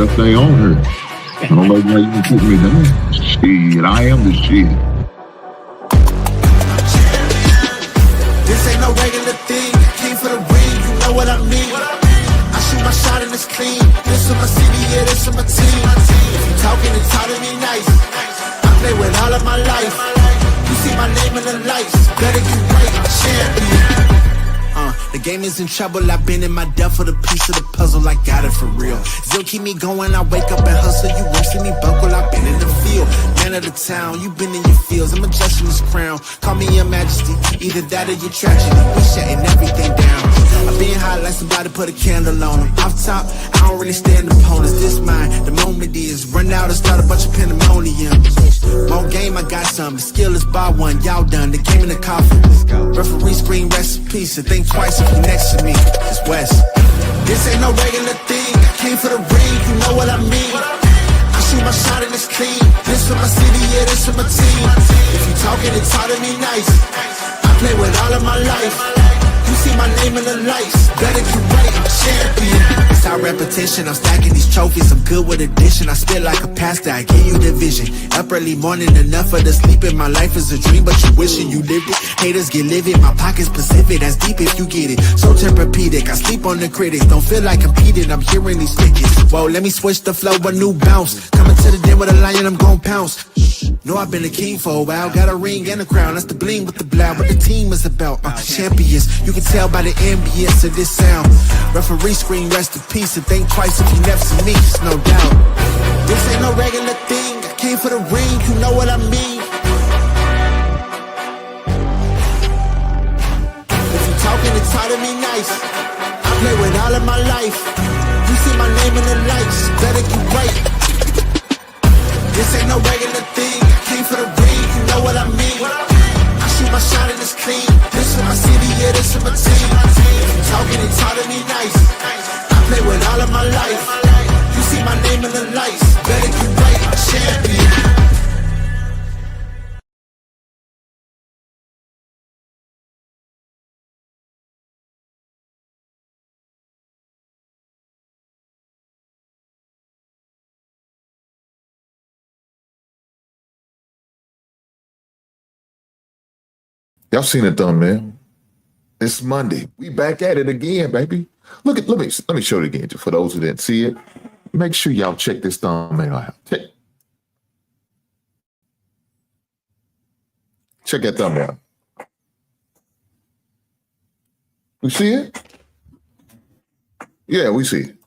best thing on her. I don't know why you can put me down. Shit, I am the shit. This ain't no regular thing. I came for the ring, you know what I mean. I shoot my shot and it's clean. This is my city, yeah, this is my team. If you talking and talking me nice, I play with all of my life. You see my name in the lights, better get right, champion. The game is in trouble, I've been in my depth for the piece of the puzzle, I got it for real. Still keep me going, I wake up and hustle, you won't see me buckle, I've been in the field. Man of the town, you been in your fields, I'm adjusting this crown. Call me your majesty, either that or your tragedy. We shutting everything down. I've been hot like somebody put a candle on them. Off top, I don't really stand opponents, this mine. The moment is run out and start a bunch of pandemonium. More game, I got some, the skill is by one, y'all done, the game in the coffin. Referee screen, rest in peace, and think twice if you next to me, it's West. This ain't no regular thing, I came for the ring, you know what I mean. I shoot my shot and it's clean, this for my city, yeah, this for my team. If you talking and talk to me nice, I play with all of my life. You see my name in the lights, better get right, I'm champion. It's our repetition, I'm stacking these trophies, I'm good with addition. I spit like a pastor, I give you the vision. Up early morning, enough for the sleeping. My life is a dream, but you wishing you lived it. Haters get livid, my pocket's Pacific, that's deep if you get it. So Tempur-Pedic, I sleep on the critics. Don't feel like competing, I'm hearing these tickets. Whoa, let me switch the flow, a new bounce. Coming to the den with a lion, I'm gon' pounce. Know I've been a king for a while, got a ring and a crown. That's the bling with the blow, what the team is about. Champions, you can tell by the ambience of this sound. Referee screen, rest in peace, and think twice if you never see me, just no doubt. This ain't no regular thing, I came for the ring, you know what I mean. If you talking and talk to me nice, I play with all of my life. You see my name in the lights, better get right. This ain't no regular thing, I came for the ring, you know what I mean. I shoot my shot and it's clean, this for my city, yeah, this for my team. If you talking and talk to me nice, I play with all of my life. You see my name in the lights, better get right, champion. Y'all seen the thumbnail? It's Monday. We back at it again, baby. Let me show it again for those who didn't see it. Make sure y'all check this thumbnail out. Check that thumbnail. We see it? Yeah, we see it.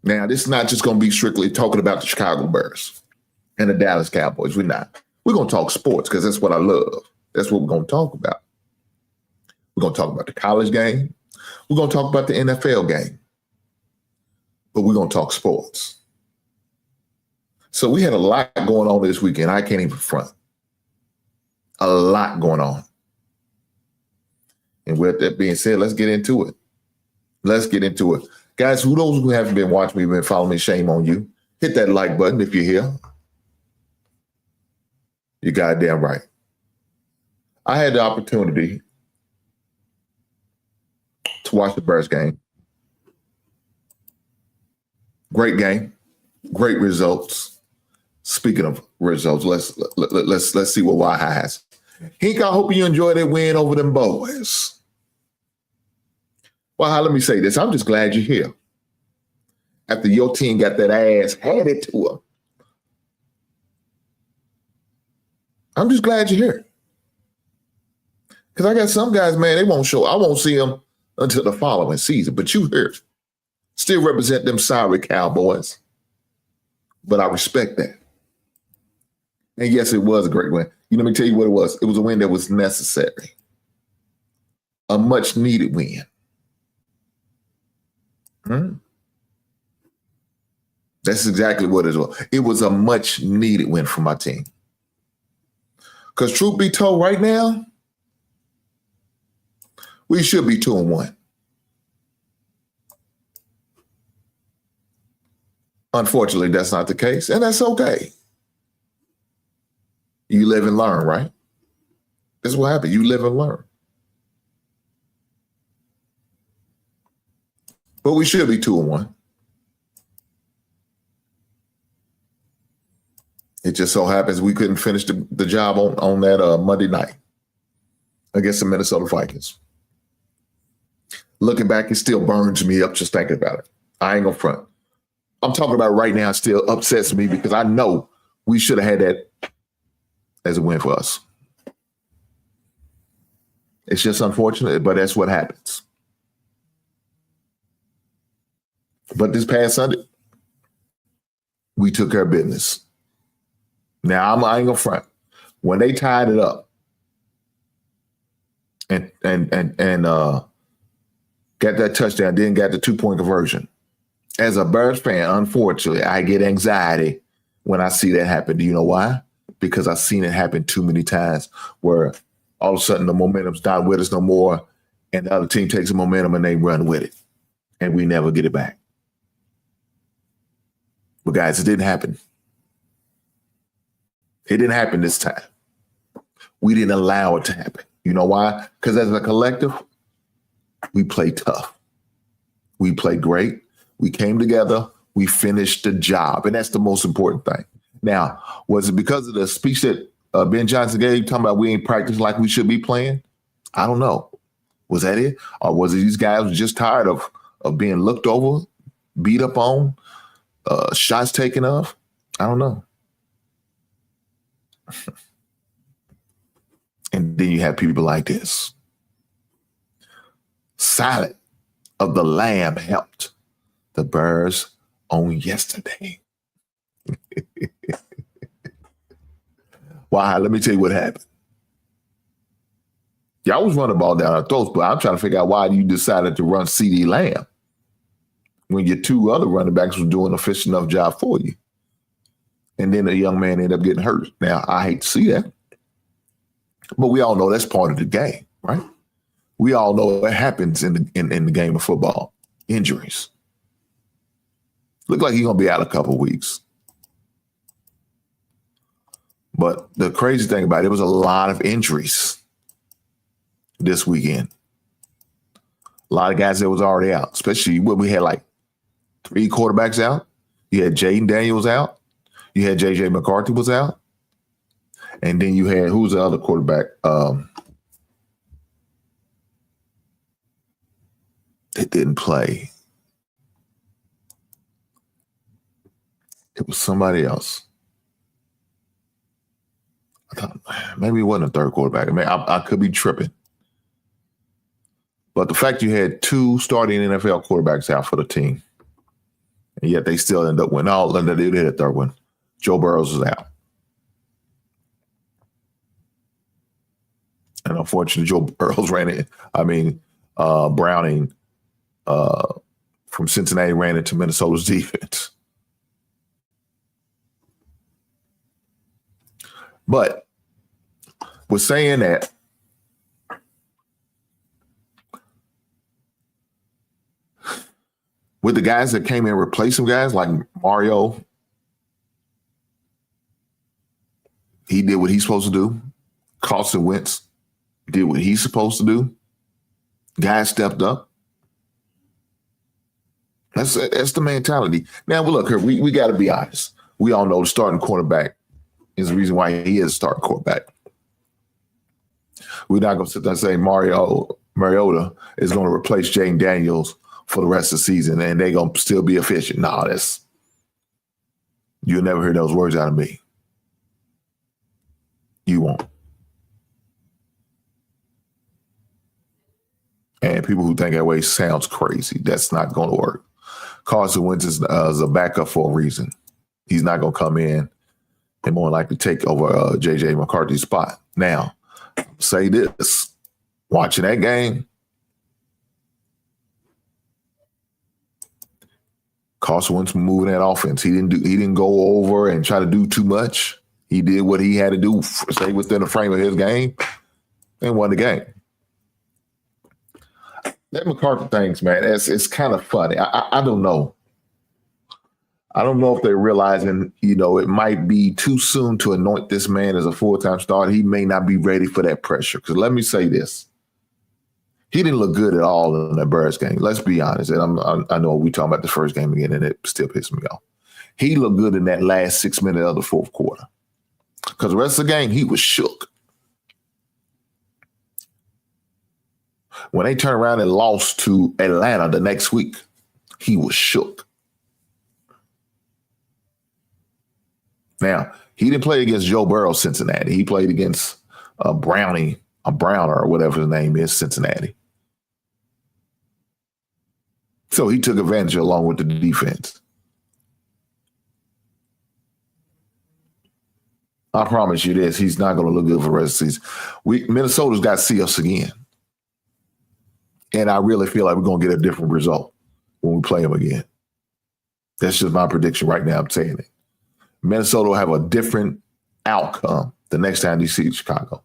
Now, this is not just going to be strictly talking about the Chicago Bears and the Dallas Cowboys. We're not. We're going to talk sports because that's what I love. That's what we're going to talk about. We're going to talk about the college game. We're going to talk about the NFL game. But we're going to talk sports. So we had a lot going on this weekend. I can't even front. A lot going on. And with that being said, let's get into it. Let's get into it. Guys, those who haven't been watching me, been following me, shame on you. Hit that like button if you're here. You're goddamn right. I had the opportunity to watch the Bears game. Great game. Great results. Speaking of results, let's see what Y has. Hink, I hope you enjoyed that win over them boys. Well, let me say this. I'm just glad you're here. After your team got that ass handed to them. I'm just glad you're here. Because I got some guys, man, they won't show. I won't see them until the following season. But you here. Still represent them sorry Cowboys. But I respect that. And yes, it was a great win. Let me tell you what it was. It was a win that was necessary. A much needed win. That's exactly what it was. It was a much needed win for my team. Because truth be told, right now, we should be 2-1. Unfortunately, that's not the case, and that's okay. You live and learn, right? That's what happened. You live and learn. But we should be 2-1. It just so happens we couldn't finish the job on that Monday night against the Minnesota Vikings. Looking back, it still burns me up just thinking about it. I ain't gonna front. I'm talking about right now, it still upsets me because I know we should have had that as a win for us. It's just unfortunate, but that's what happens. But this past Sunday, we took care of business. Now, I ain't gonna front. When they tied it up and got that touchdown, then got the 2-point conversion. As a Bears fan, unfortunately, I get anxiety when I see that happen. Do you know why? Because I've seen it happen too many times where all of a sudden the momentum's not with us no more, and the other team takes the momentum and they run with it, and we never get it back. But guys, it didn't happen. It didn't happen this time. We didn't allow it to happen. You know why? Because as a collective, we played tough. We played great. We came together. We finished the job. And that's the most important thing. Now, was it because of the speech that Ben Johnson gave talking about we ain't practicing like we should be playing? I don't know. Was that it? Or was it these guys were just tired of being looked over, beat up on, shots taken off? I don't know. And then you have people like this. Silent of the Lamb helped the Bears on yesterday. Why? Let me tell you what happened. Y'all was running the ball down our throats, but I'm trying to figure out why you decided to run CeeDee Lamb when your two other running backs was doing a fish enough job for you. And then a young man ended up getting hurt. Now, I hate to see that, but we all know that's part of the game, right? We all know what happens in the game of football. Injuries. Look like he's going to be out a couple weeks. But the crazy thing about it was a lot of injuries this weekend. A lot of guys that was already out, especially when we had like 3 quarterbacks out. You had Jaden Daniels out. You had J.J. McCarthy was out. And then you had, who's the other quarterback? That didn't play. It was somebody else. I thought maybe it wasn't a third quarterback. I mean, I could be tripping. But the fact you had 2 starting NFL quarterbacks out for the team, and yet they still end up winning. Oh, they did a third one. Joe Burrows was out. And unfortunately, Joe Burrows ran it. Browning from Cincinnati ran into Minnesota's defense. But with saying that, with the guys that came in and replaced some guys like Mario, he did what he's supposed to do. Carson Wentz did what he's supposed to do. Guys stepped up. That's the mentality. Now, look here, we got to be honest. We all know the starting quarterback is the reason why he is a starting quarterback. We're not going to sit there and say Mariota is going to replace Jaden Daniels for the rest of the season and they're going to still be efficient. No, you'll never hear those words out of me. You won't. And people who think that way sounds crazy. That's not going to work. Carson Wentz is a backup for a reason. He's not going to come in and more likely take over J.J. McCarthy's spot. Now, say this. Watching that game, Carson Wentz moving that offense. He didn't go over and try to do too much. He did what he had to do, stay within the frame of his game, and won the game. That McCarthy things, man, it's kind of funny. I don't know. I don't know if they're realizing, it might be too soon to anoint this man as a full-time starter. He may not be ready for that pressure. Because let me say this. He didn't look good at all in that Bears game. Let's be honest. And I know we talking about the first game again, and it still pissed me off. He looked good in that last 6 minutes of the fourth quarter. Because the rest of the game, he was shook. When they turned around and lost to Atlanta the next week, he was shook. Now, he didn't play against Joe Burrow, Cincinnati. He played against Browner or whatever his name is, Cincinnati. So he took advantage along with the defense. I promise you this, he's not going to look good for the rest of the season. Minnesota's got to see us again. And I really feel like we're going to get a different result when we play them again. That's just my prediction right now. I'm saying it. Minnesota will have a different outcome the next time they see Chicago.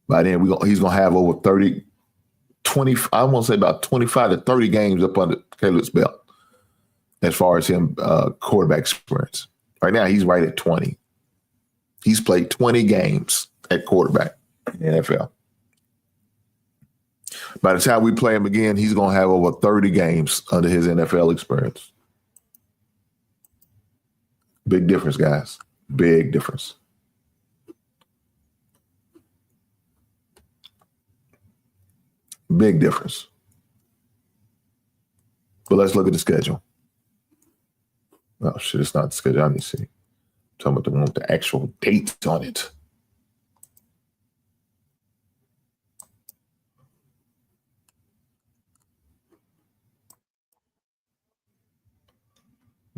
By then, he's going to have over 20, I want to say about 25 to 30 games up under Caleb's belt as far as him quarterback experience. Right now, he's right at 20. He's played 20 games at quarterback in the NFL. By the time we play him again, he's going to have over 30 games under his NFL experience. Big difference, guys. Big difference. Big difference. But let's look at the schedule. Oh, shit, it's not the schedule. I need to see. I'm talking about the one with the actual dates on it.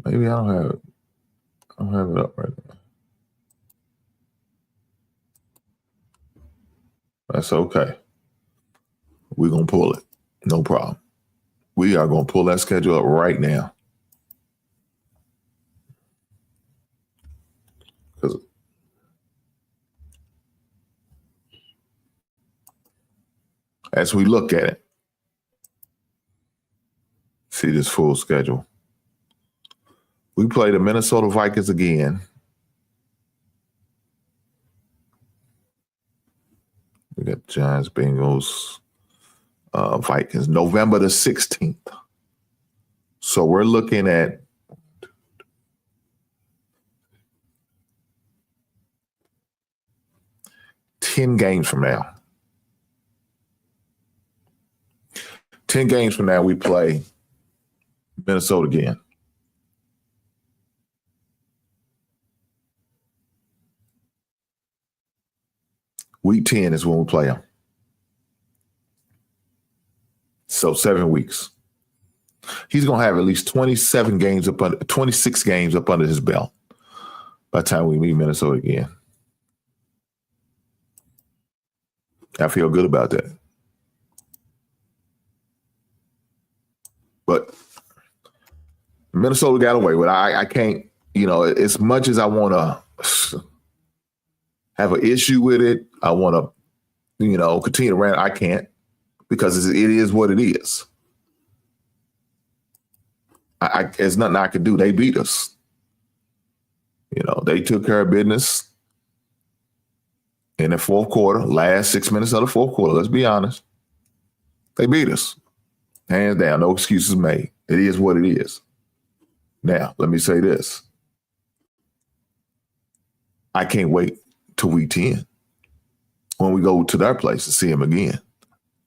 Maybe I don't have it. I don't have it up right now. That's okay. We're going to pull it. No problem. We are going to pull that schedule up right now. Because as we look at it, see this full schedule. We play the Minnesota Vikings again. We got Giants, Bengals, Vikings, November the 16th. So we're looking at ten games from now. 10 games from now, we play Minnesota again. Week 10 is when we play them. So 7 weeks. He's going to have at least 26 games up under his belt by the time we meet Minnesota again. I feel good about that. But Minnesota got away with it. I can't, as much as I want to have an issue with it, I want to, continue to rant. I can't because it is what it is. There's nothing I could do. They beat us. They took care of business in the fourth quarter, last 6 minutes of the fourth quarter. Let's be honest. They beat us. Hands down, no excuses made. It is what it is. Now, let me say this. I can't wait till week 10 when we go to their place to see him again.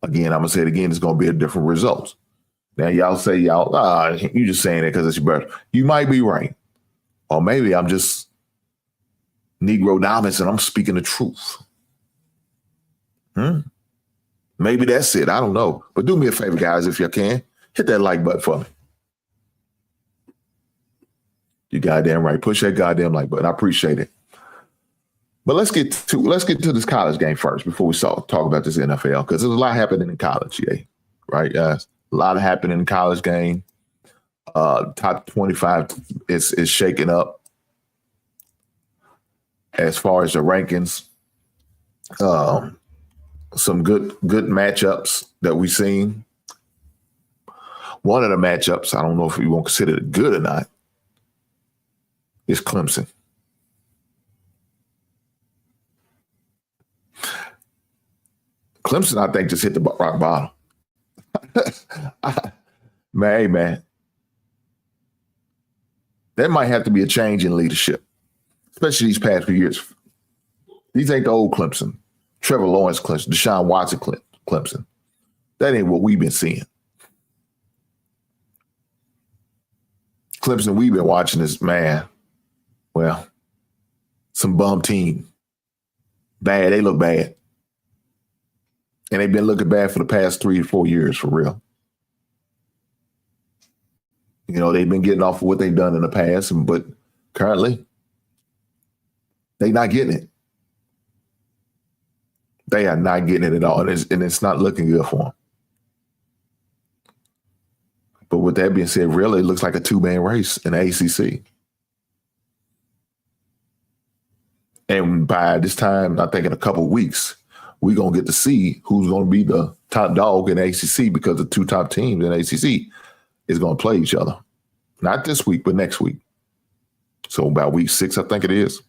Again, I'm going to say it again, it's going to be a different result. Now, y'all say, you just saying it because it's your birthday. You might be right. Or maybe I'm just Negro dominance and I'm speaking the truth. Maybe that's it. I don't know. But do me a favor, guys, if you can. Hit that like button for me. You goddamn right. Push that goddamn like button. I appreciate it. But let's get to this college game first before we talk about this NFL, because there's a lot happening in college, right, guys? A lot happening in college game. Top 25 is shaking up as far as the rankings. Some good matchups that we've seen. One of the matchups, I don't know if you want to consider it good or not, is Clemson. Clemson, I think, just hit the rock bottom. Man. There might have to be a change in leadership, especially these past few years. These ain't the old Clemson, Trevor Lawrence Clemson, Deshaun Watson Clemson. That ain't what we've been seeing. Clemson we've been watching is, man, well, some bum team. Bad, they look bad. And they've been looking bad for the past 3 to 4 years, for real. You know, they've been getting off of what they've done in the past, but currently, they're not getting it. They are not getting it at all, and it's not looking good for them. But with that being said, really, it looks like a two-man race in the ACC. And by this time, I think in a couple of weeks, we're going to get to see who's going to be the top dog in the ACC, because the two top teams in the ACC is going to play each other. Not this week, but next week. So about week 6, I think it is.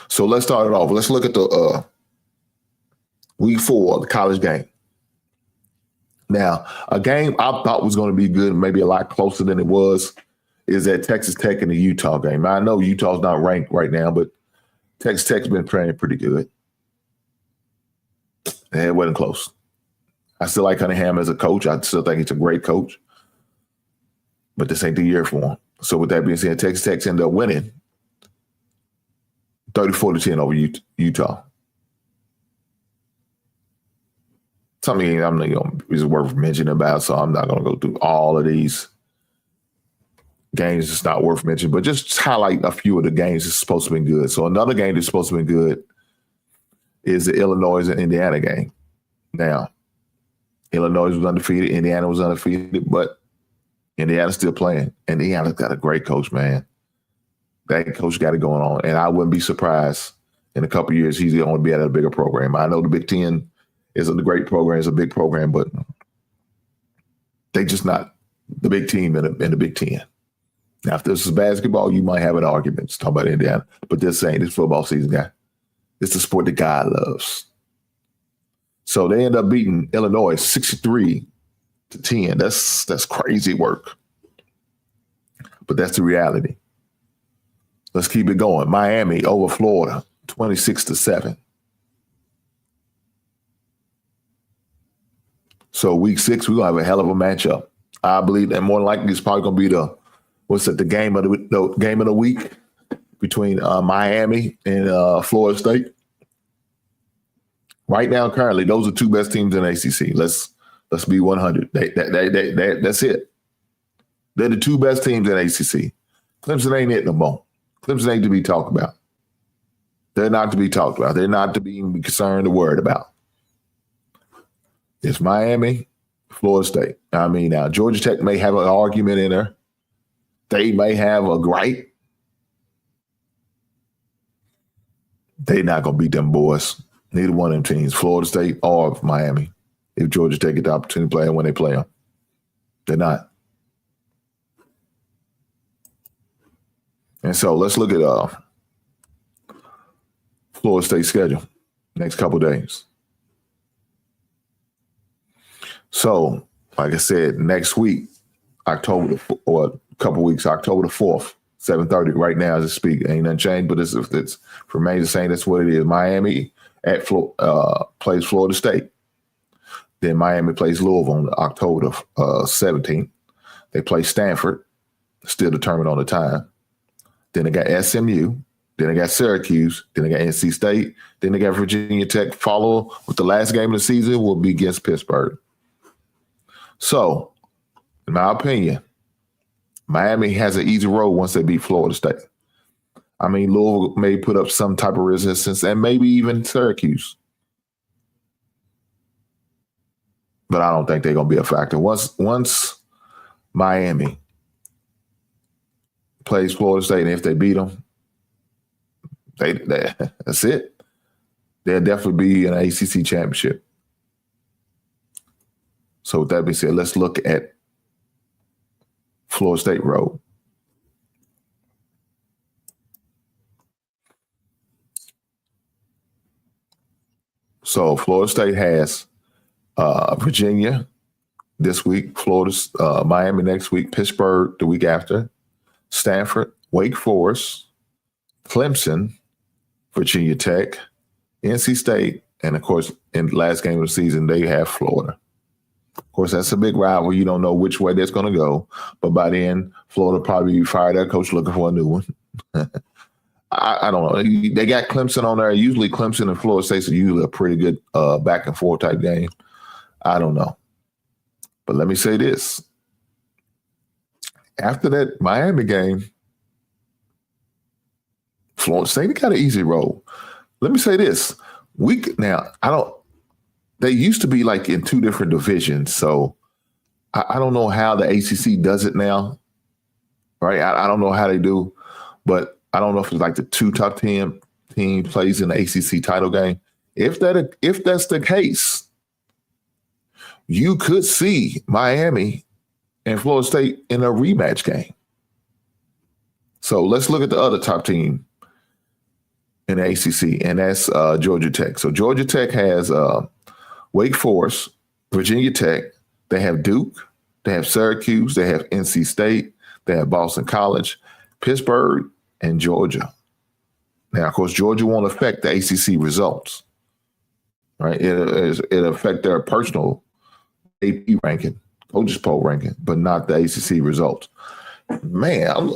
So let's start it off. Let's look at the week 4, the college game. Now, a game I thought was going to be good, maybe a lot closer than it was, is that Texas Tech and the Utah game. I know Utah's not ranked right now, but Texas Tech's been playing pretty good. And it wasn't close. I still like Cunningham as a coach. I still think he's a great coach. But this ain't the year for him. So with that being said, Texas Tech ended up winning 34-10 over Utah. Something I'm not is worth mentioning about, so I'm not going to go through all of these games. It's not worth mentioning, but just highlight a few of the games that's supposed to be good. So another game that's supposed to be good is the Illinois and Indiana game. Now, Illinois was undefeated, Indiana was undefeated, but Indiana's still playing. And Indiana's got a great coach, man. That coach got it going on, and I wouldn't be surprised in a couple of years he's going to be at a bigger program. I know the Big Ten is a great program, it's a big program, but they just not the big team in the Big Ten. Now, if this is basketball, you might have an argument to talk about Indiana, but this ain't. It's football season, guy. It's the sport that God loves. So they end up beating Illinois 63-10. That's crazy work, but that's the reality. Let's keep it going. Miami over Florida, 26-7. So week 6, we're gonna have a hell of a matchup. I believe that more than likely it's probably gonna be the game of the week between Miami and Florida State. Right now, currently, those are two best teams in the ACC. Let's be 100. That's it. They're the two best teams in the ACC. Clemson ain't it no more. Clemson ain't to be talked about. They're not to be talked about. They're not to be concerned or worried about. It's Miami, Florida State. I mean, now Georgia Tech may have an argument in there. They may have a gripe. They're not going to beat them boys. Neither one of them teams, Florida State or Miami, if Georgia Tech get the opportunity to play them when they play them. They're not. And so let's look at Florida State's schedule next couple of days. So, like I said, next week, October the 4th, 7:30. Right now, as I speak, ain't nothing changed, but it's remains the same. That's what it is. Miami plays Florida State. Then Miami plays Louisville on October 17th. They play Stanford, still determined on the time. Then they got SMU. Then they got Syracuse. Then they got NC State. Then they got Virginia Tech. Follow with the last game of the season will be against Pittsburgh. So, in my opinion, Miami has an easy road once they beat Florida State. I mean, Louisville may put up some type of resistance, and maybe even Syracuse. But I don't think they're going to be a factor. Once Miami plays Florida State, and if they beat them, that's it. They'll definitely be in an ACC championship. So with that being said, let's look at Florida State road. So Florida State has Virginia, this week, Florida, Miami next week, Pittsburgh the week after, Stanford, Wake Forest, Clemson, Virginia Tech, NC State, and of course, in the last game of the season, they have Florida. Of course, that's a big rival. You don't know which way that's going to go. But by then, Florida probably fired their coach looking for a new one. I don't know. They got Clemson on there. Usually Clemson and Florida State are usually a pretty good back and forth type game. I don't know. But let me say this. After that Miami game, Florida State got an easy roll. Let me say this. They used to be like in two different divisions. So I don't know how the ACC does it now. Right? I don't know how they do, but I don't know if it's like the two top 10 team plays in the ACC title game. If that's the case, you could see Miami and Florida State in a rematch game. So let's look at the other top team in the ACC, and that's Georgia Tech. So Georgia Tech has Wake Forest, Virginia Tech. They have Duke. They have Syracuse. They have NC State. They have Boston College, Pittsburgh, and Georgia. Now, of course, Georgia won't affect the ACC results, right? It'll affect their personal AP ranking, coaches poll ranking, but not the ACC results. Man,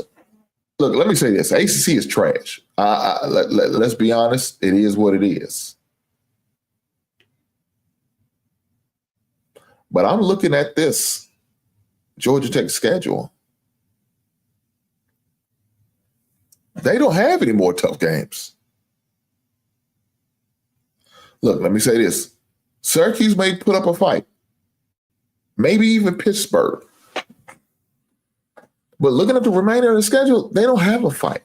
look, let me say this. ACC is trash. Let's be honest. It is what it is. But I'm looking at this Georgia Tech schedule. They don't have any more tough games. Look, let me say this. Syracuse may put up a fight. Maybe even Pittsburgh. But looking at the remainder of the schedule, they don't have a fight.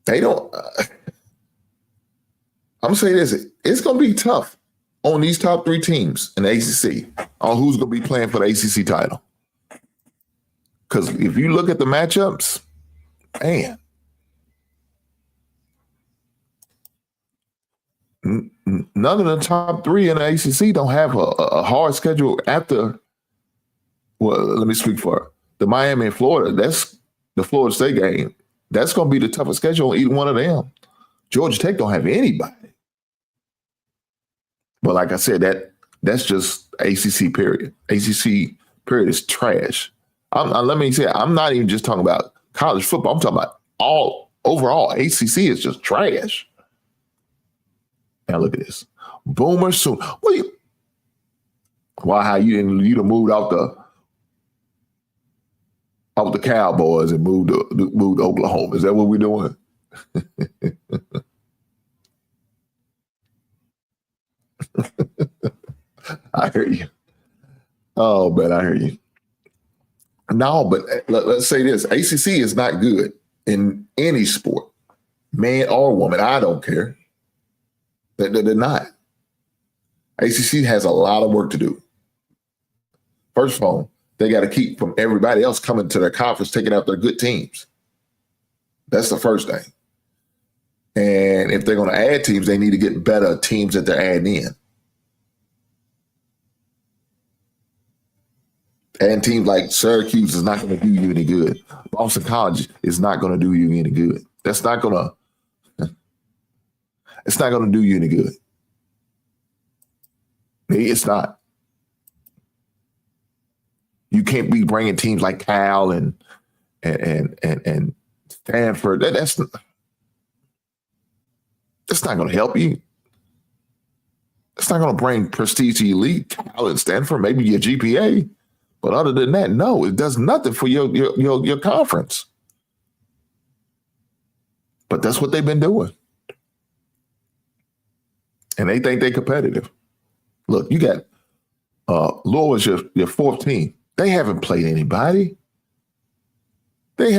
They don't. I'm going to say this. It's going to be tough on these top three teams in the ACC on who's going to be playing for the ACC title. Because if you look at the matchups, man, none of the top three in the ACC don't have a hard schedule after. Well, let me speak for the Miami and Florida. That's the Florida State game. That's going to be the toughest schedule on either one of them. Georgia Tech don't have anybody. But like I said, that's just ACC period. ACC period is trash. Let me say, I'm not even just talking about college football. I'm talking about overall. ACC is just trash. Now look at this. Boomer soon. How you done moved out the Cowboys and moved to Oklahoma. Is that what we're doing? I hear you. Oh, man, I hear you. No, but let's say this. ACC is not good in any sport, man or woman. I don't care. They're not. ACC has a lot of work to do. First of all, they got to keep from everybody else coming to their conference, taking out their good teams. That's the first thing. And if they're going to add teams, they need to get better teams that they're adding in. And teams like Syracuse is not going to do you any good. Boston College is not going to do you any good. It's not going to do you any good. It's not. You can't be bringing teams like Cal and Stanford. That's not going to help you. It's not going to bring prestige to elite. Cal and Stanford, maybe your GPA. But other than that, no, it does nothing for your conference. But that's what they've been doing. And they think they're competitive. Look, you got Louisville's your fourth team. They haven't played anybody. You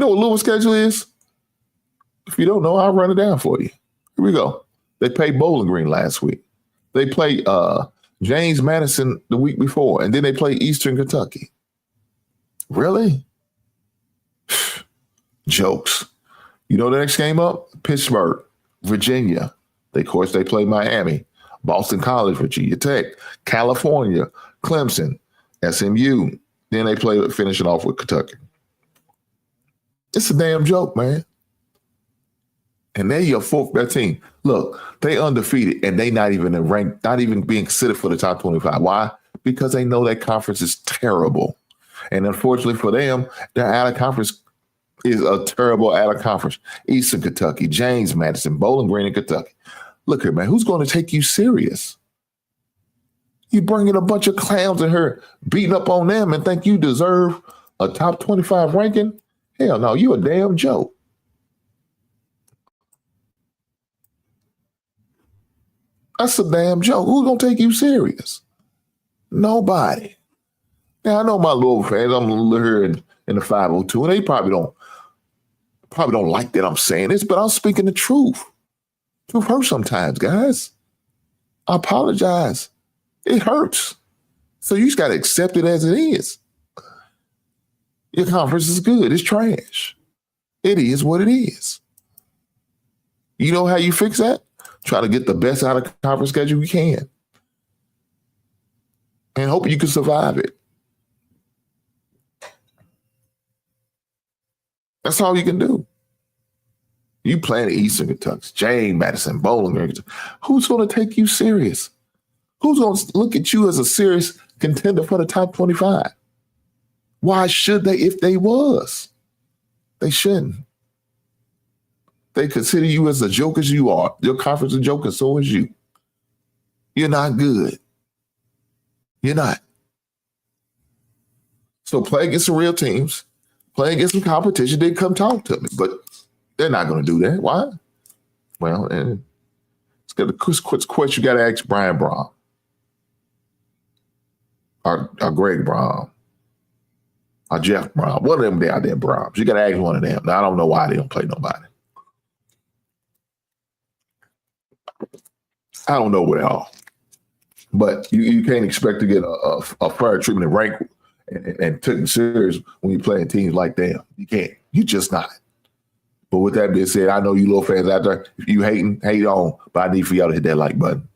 know what Louisville's schedule is? If you don't know, I'll run it down for you. Here we go. They played Bowling Green last week. They played James Madison the week before, and then they played Eastern Kentucky. Really? Jokes. You know the next game up? Pittsburgh. Virginia. Of course, they play Miami, Boston College, Virginia Tech, California, Clemson, SMU. Then they finishing off with Kentucky. It's a damn joke, man. And they're your fourth best team. Look, they undefeated and they not even in rank, not even being considered for the top 25. Why? Because they know that conference is terrible. And unfortunately for them, their out of conference is a terrible out of conference. Eastern Kentucky, James Madison, Bowling Green in Kentucky. Look here, man, who's going to take you serious? You bringing a bunch of clowns in here, beating up on them and think you deserve a top 25 ranking? Hell no, you a damn joke. That's a damn joke. Who's going to take you serious? Nobody. Now, I know my Louisville fans, I'm here in the 502, and they probably don't like that I'm saying this, but I'm speaking the truth. Truth hurts sometimes, guys. I apologize. It hurts. So you just got to accept it as it is. Your conference is good. It's trash. It is what it is. You know how you fix that? Try to get the best out of conference schedule you can. And hope you can survive it. That's all you can do. You playing Eastern Kentucky, James Madison, Bowling Green. Who's going to take you serious? Who's going to look at you as a serious contender for the top 25? Why should they if they was? They shouldn't. They consider you as a joke as you are. Your conference a joke and so is you. You're not good. You're not. So play against some real teams. Play against some competition. They come talk to me. But they're not going to do that. Why? Well, and it's got a quick question you got to ask Brian Brown. Or Greg Brown. Or Jeff Brown. One of them down there, Browns. You got to ask one of them. Now, I don't know why they don't play nobody. I don't know what at all. But you can't expect to get a fair treatment and rank and taken serious when you're playing teams like them. You can't. You just not. But with that being said, I know you little fans out there, if you hating, hate on, but I need for y'all to hit that like button.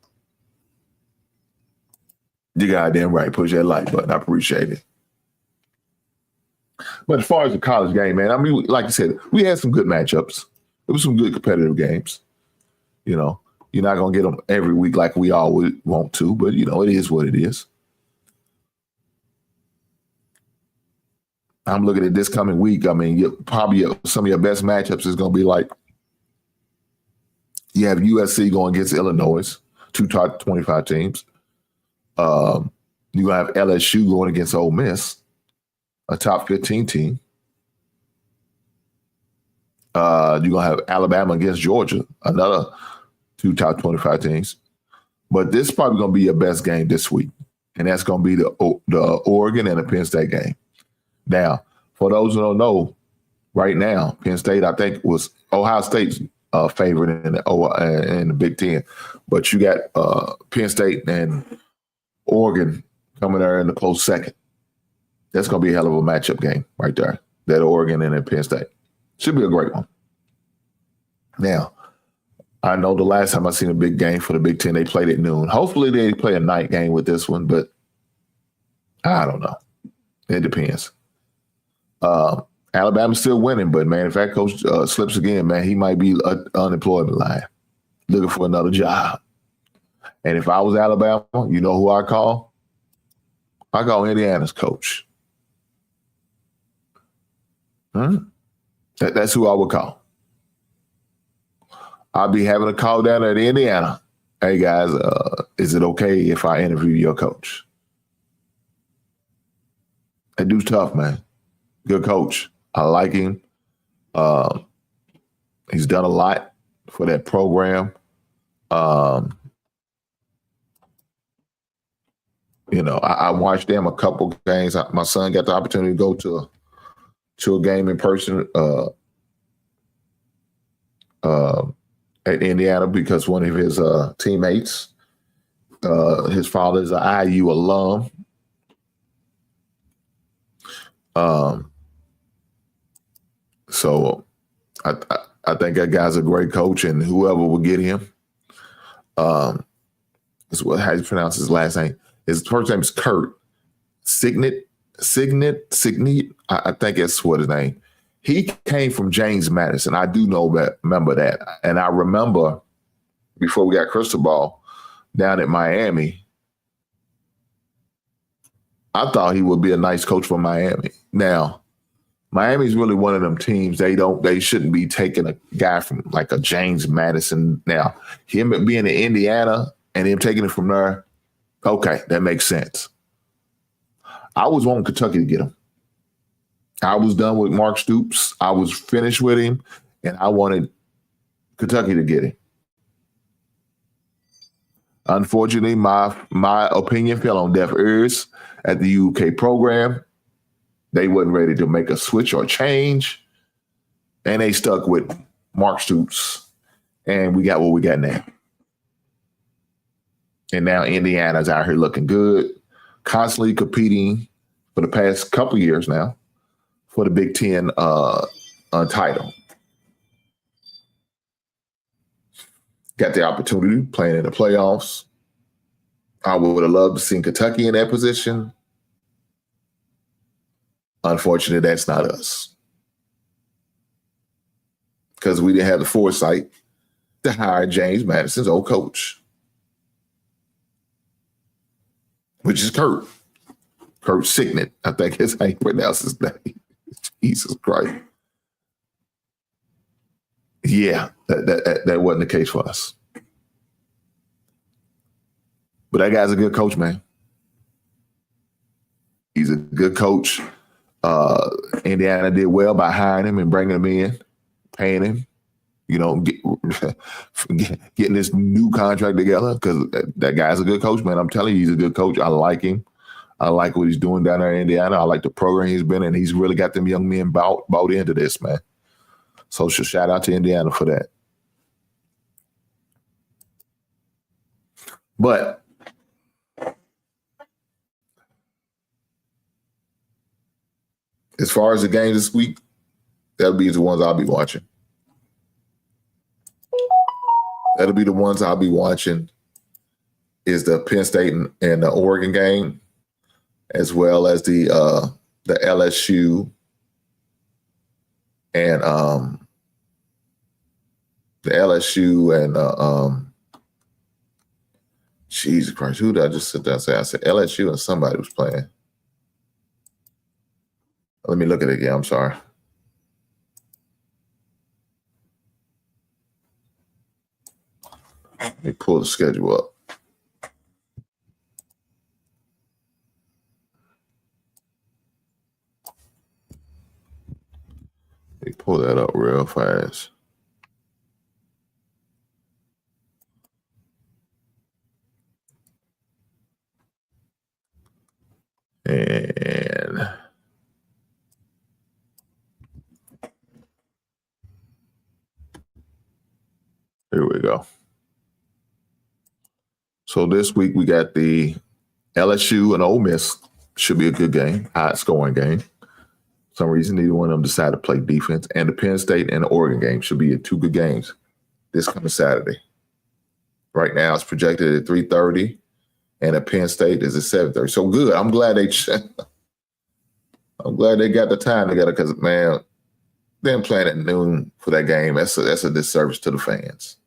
You goddamn right. Push that like button. I appreciate it. But as far as the college game, man, I mean, like I said, we had some good matchups. There was some good competitive games. You know, you're not going to get them every week like we all would want to, but, you know, it is what it is. I'm looking at this coming week. I mean, some of your best matchups is going to be like you have USC going against Illinois, two top 25 teams. You're going to have LSU going against Ole Miss, a top 15 team. You're going to have Alabama against Georgia, another two top 25 teams. But this is probably going to be your best game this week, and that's going to be the Oregon and the Penn State game. Now, for those who don't know, right now, Penn State, I think, was Ohio State's favorite in the Big Ten. But you got Penn State and Oregon coming there in the close second. That's going to be a hell of a matchup game right there. That Oregon and then Penn State. Should be a great one. Now, I know the last time I seen a big game for the Big Ten, they played at noon. Hopefully they play a night game with this one, but I don't know. It depends. Alabama's still winning, but, man, if that coach slips again, man, he might be unemployment line, looking for another job. And if I was Alabama, you know who I call? I call Indiana's coach. That's who I would call. I'll be having a call down at Indiana. Hey, guys, is it okay if I interview your coach? That dude's tough, man. Good coach. I like him. He's done a lot for that program. You know, I watched them a couple games. My son got the opportunity to go to a game in person at Indiana because one of his teammates, his father is an IU alum. So I think that guy's a great coach, and whoever will get him, is what how you pronounce his last name. His first name is Kurt Signet. I think that's what his name. He came from James Madison. I do remember that, and I remember before we got Crystal Ball down at Miami. I thought he would be a nice coach for Miami. Now, Miami's really one of them teams. They shouldn't be taking a guy from like a James Madison. Now, him being in Indiana and him taking it from there, okay, that makes sense. I was wanting Kentucky to get him. I was done with Mark Stoops. I was finished with him, and I wanted Kentucky to get him. Unfortunately, my opinion fell on deaf ears at the UK program. They wasn't ready to make a switch or change, and they stuck with Mark Stoops, and we got what we got now. And now Indiana's out here looking good, constantly competing for the past couple years now for the Big Ten title. Got the opportunity playing in the playoffs. I would have loved to see Kentucky in that position. Unfortunately, that's not us. Because we didn't have the foresight to hire James Madison's old coach, which is Kurt Signet. I think is how you pronounce his name. Jesus Christ. Yeah, that wasn't the case for us. But that guy's a good coach, man. He's a good coach. Indiana did well by hiring him and bringing him in, paying him, getting this new contract together because that guy's a good coach, man. I'm telling you, he's a good coach. I like him. I like what he's doing down there in Indiana. I like the program he's been in. He's really got them young men bought into this, man. So shout out to Indiana for that. But as far as the games this week, that'll be the ones I'll be watching. That'll be the ones I'll be watching is the Penn State and the Oregon game, as well as the LSU and Jesus Christ, who did I just sit down and say? I said LSU and somebody was playing. Let me look at it again. I'm sorry. Let me pull the schedule up. Let me pull that up real fast. And here we go. So this week we got the LSU and Ole Miss. Should be a good game, high scoring game. For some reason, neither one of them decided to play defense. And the Penn State and the Oregon game should be two good games this coming Saturday. Right now it's projected at 3:30, and the Penn State is at 7:30. So good. I'm glad they got the time together because, man, them playing at noon for that game, that's a disservice to the fans.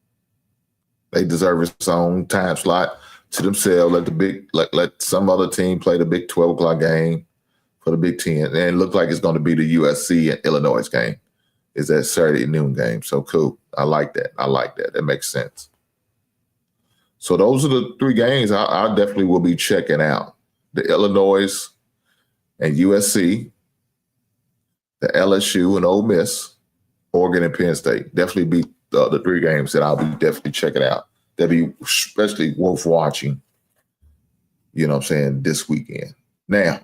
They deserve its own time slot to themselves. Let some other team play the big 12 o'clock game for the Big Ten. And it looked like it's going to be the USC and Illinois game. Is that Saturday noon game. So cool. I like that. That makes sense. So those are the three games I definitely will be checking out. The Illinois and USC, the LSU and Ole Miss, Oregon and Penn State. Definitely be the three games that I'll be definitely checking out. That'll be especially worth watching, this weekend. Now,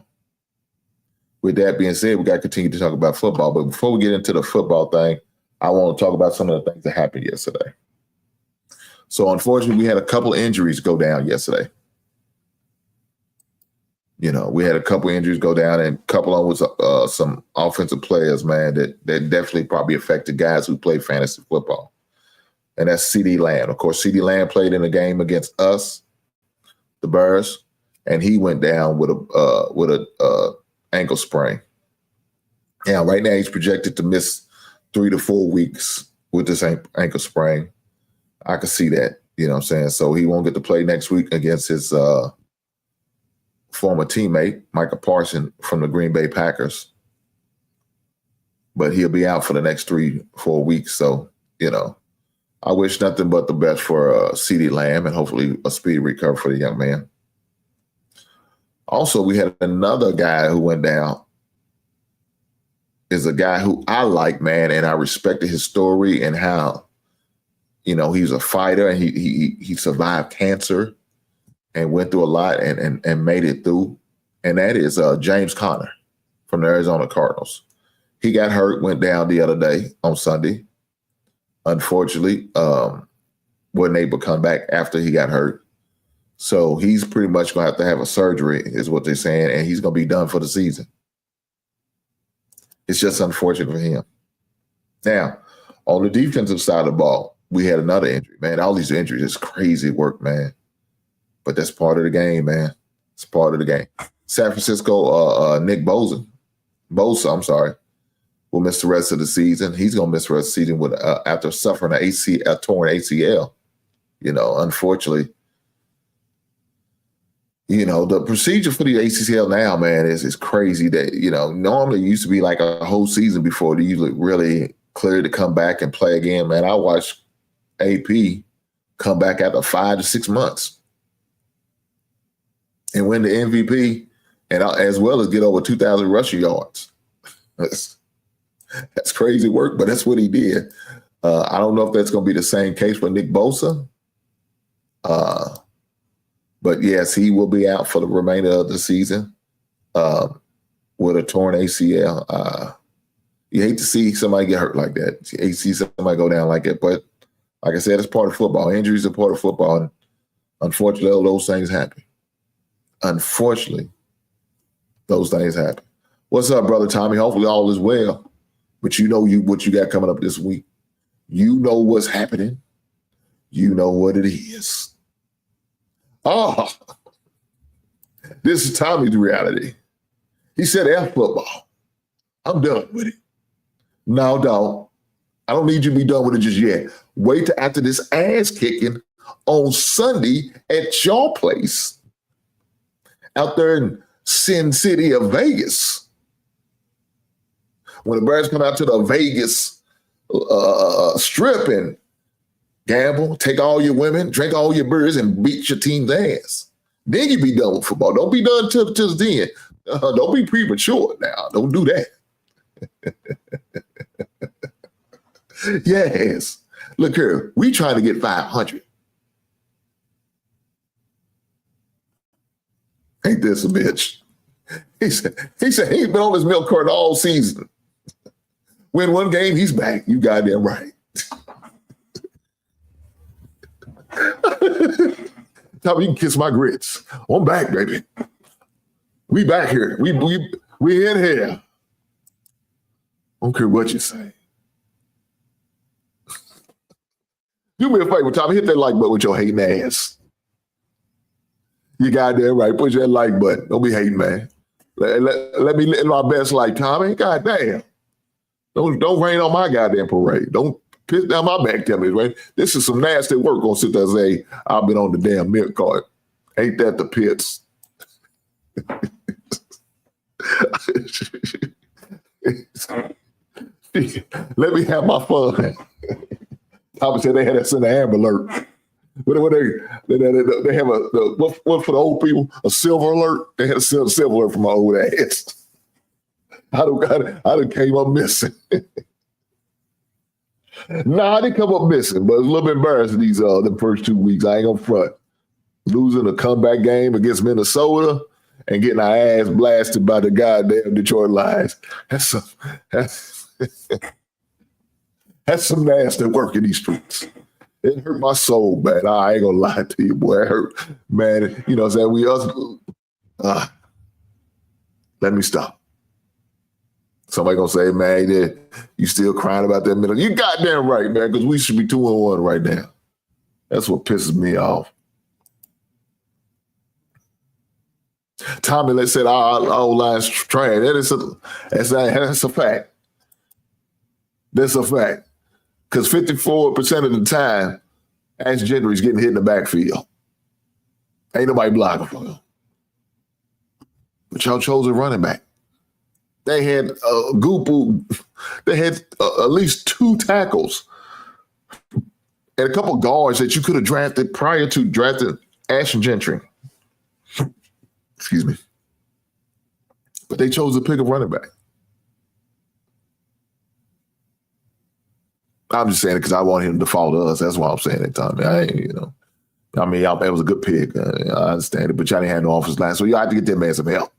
with that being said, we got to continue to talk about football. But before we get into the football thing, I want to talk about some of the things that happened yesterday. So, unfortunately, we had a couple injuries go down yesterday. We had a couple injuries go down, and a couple of them was some offensive players, man, that definitely probably affected guys who play fantasy football. And that's C.D. Lamb. Of course, C.D. Lamb played in a game against us, the Bears, and he went down with a ankle sprain. Now, right now, he's projected to miss 3 to 4 weeks with this ankle sprain. I could see that, you know what I'm saying? So he won't get to play next week against his former teammate, Micah Parsons from the Green Bay Packers. But he'll be out for the next 3-4 weeks. So, I wish nothing but the best for C.D. Lamb and hopefully a speedy recovery for the young man. Also, we had another guy who went down. Is a guy who I like, man, and I respected his story and how, he's a fighter and he survived cancer and went through a lot and made it through. And that is James Conner from the Arizona Cardinals. He got hurt, went down the other day on Sunday. Unfortunately, wasn't able to come back after he got hurt. So he's pretty much going to have a surgery, is what they're saying, and he's going to be done for the season. It's just unfortunate for him. Now, on the defensive side of the ball, we had another injury. Man, all these injuries is crazy work, man. But that's part of the game, man. It's part of the game. San Francisco, Nick Bosa, will miss the rest of the season. He's going to miss the rest of the season after suffering a torn ACL. Unfortunately. The procedure for the ACL now, man, is crazy. That, normally it used to be like a whole season before they usually really cleared to come back and play again. Man, I watched AP come back after 5 to 6 months and win the MVP and as well as get over 2,000 rushing yards. That's crazy work, but that's what he did. I don't know if that's going to be the same case for Nick Bosa. But yes, he will be out for the remainder of the season with a torn ACL. You hate to see somebody get hurt like that. You hate to see somebody go down like that. But like I said, it's part of football. Injuries are part of football. And unfortunately, those things happen. What's up, Brother Tommy? Hopefully all is well. But what you got coming up this week. You know what's happening. You know what it is. Oh, this is Tommy's reality. He said, F football. I'm done with it. No, don't. I don't need you to be done with it just yet. Wait till after this ass kicking on Sunday at your place out there in Sin City of Vegas. When the Bears come out to the Vegas strip and gamble, take all your women, drink all your beers, and beat your team's ass. Then you be done with football. Don't be done till then. Don't be premature now. Don't do that. Yes. Look here. We trying to get 500. Ain't this a bitch? He said he ain't been on his milk carton all season. Win one game, he's back. You goddamn right. Tommy, you can kiss my grits. I'm back, baby. We back here. We in here. I don't care what you say. Do me a favor, Tommy. Hit that like button with your hating ass. You goddamn right. Push that like button. Don't be hating, man. Let me live my best life, Tommy. Goddamn. Don't rain on my goddamn parade. Don't piss down my back, tell me, right? This is some nasty work. Gonna sit there and say, I've been on the damn milk cart. Ain't that the pits? Let me have my fun. Tommy said they had us in the Amber Alert. They have what for the old people? A silver alert? They had a silver alert for my old ass. I done came up missing. Nah, I didn't come up missing, but it's a little bit embarrassing the first 2 weeks. I ain't gonna front. Losing a comeback game against Minnesota and getting our ass blasted by the goddamn Detroit Lions. That's some nasty work in these streets. It hurt my soul, man. I ain't gonna lie to you, boy. It hurt, man. You know what I'm saying? Let me stop. Somebody gonna say, man, you still crying about that middle. You goddamn right, man, because we should be 2-1 right now. That's what pisses me off. Tommy, let's say our old line's trash. That's a fact. That's a fact. Because 54% of the time, Ash Gentry's getting hit in the backfield. Ain't nobody blocking for him. But y'all chose a running back. They had they had at least 2 tackles and a couple guards that you could have drafted prior to drafting Ash Gentry. Excuse me. But they chose to pick a running back. I'm just saying it because I want him to fall to us. That's why I'm saying it, Tommy. It was a good pick. I understand it, but y'all didn't have no offensive line, so you have to get that man some help.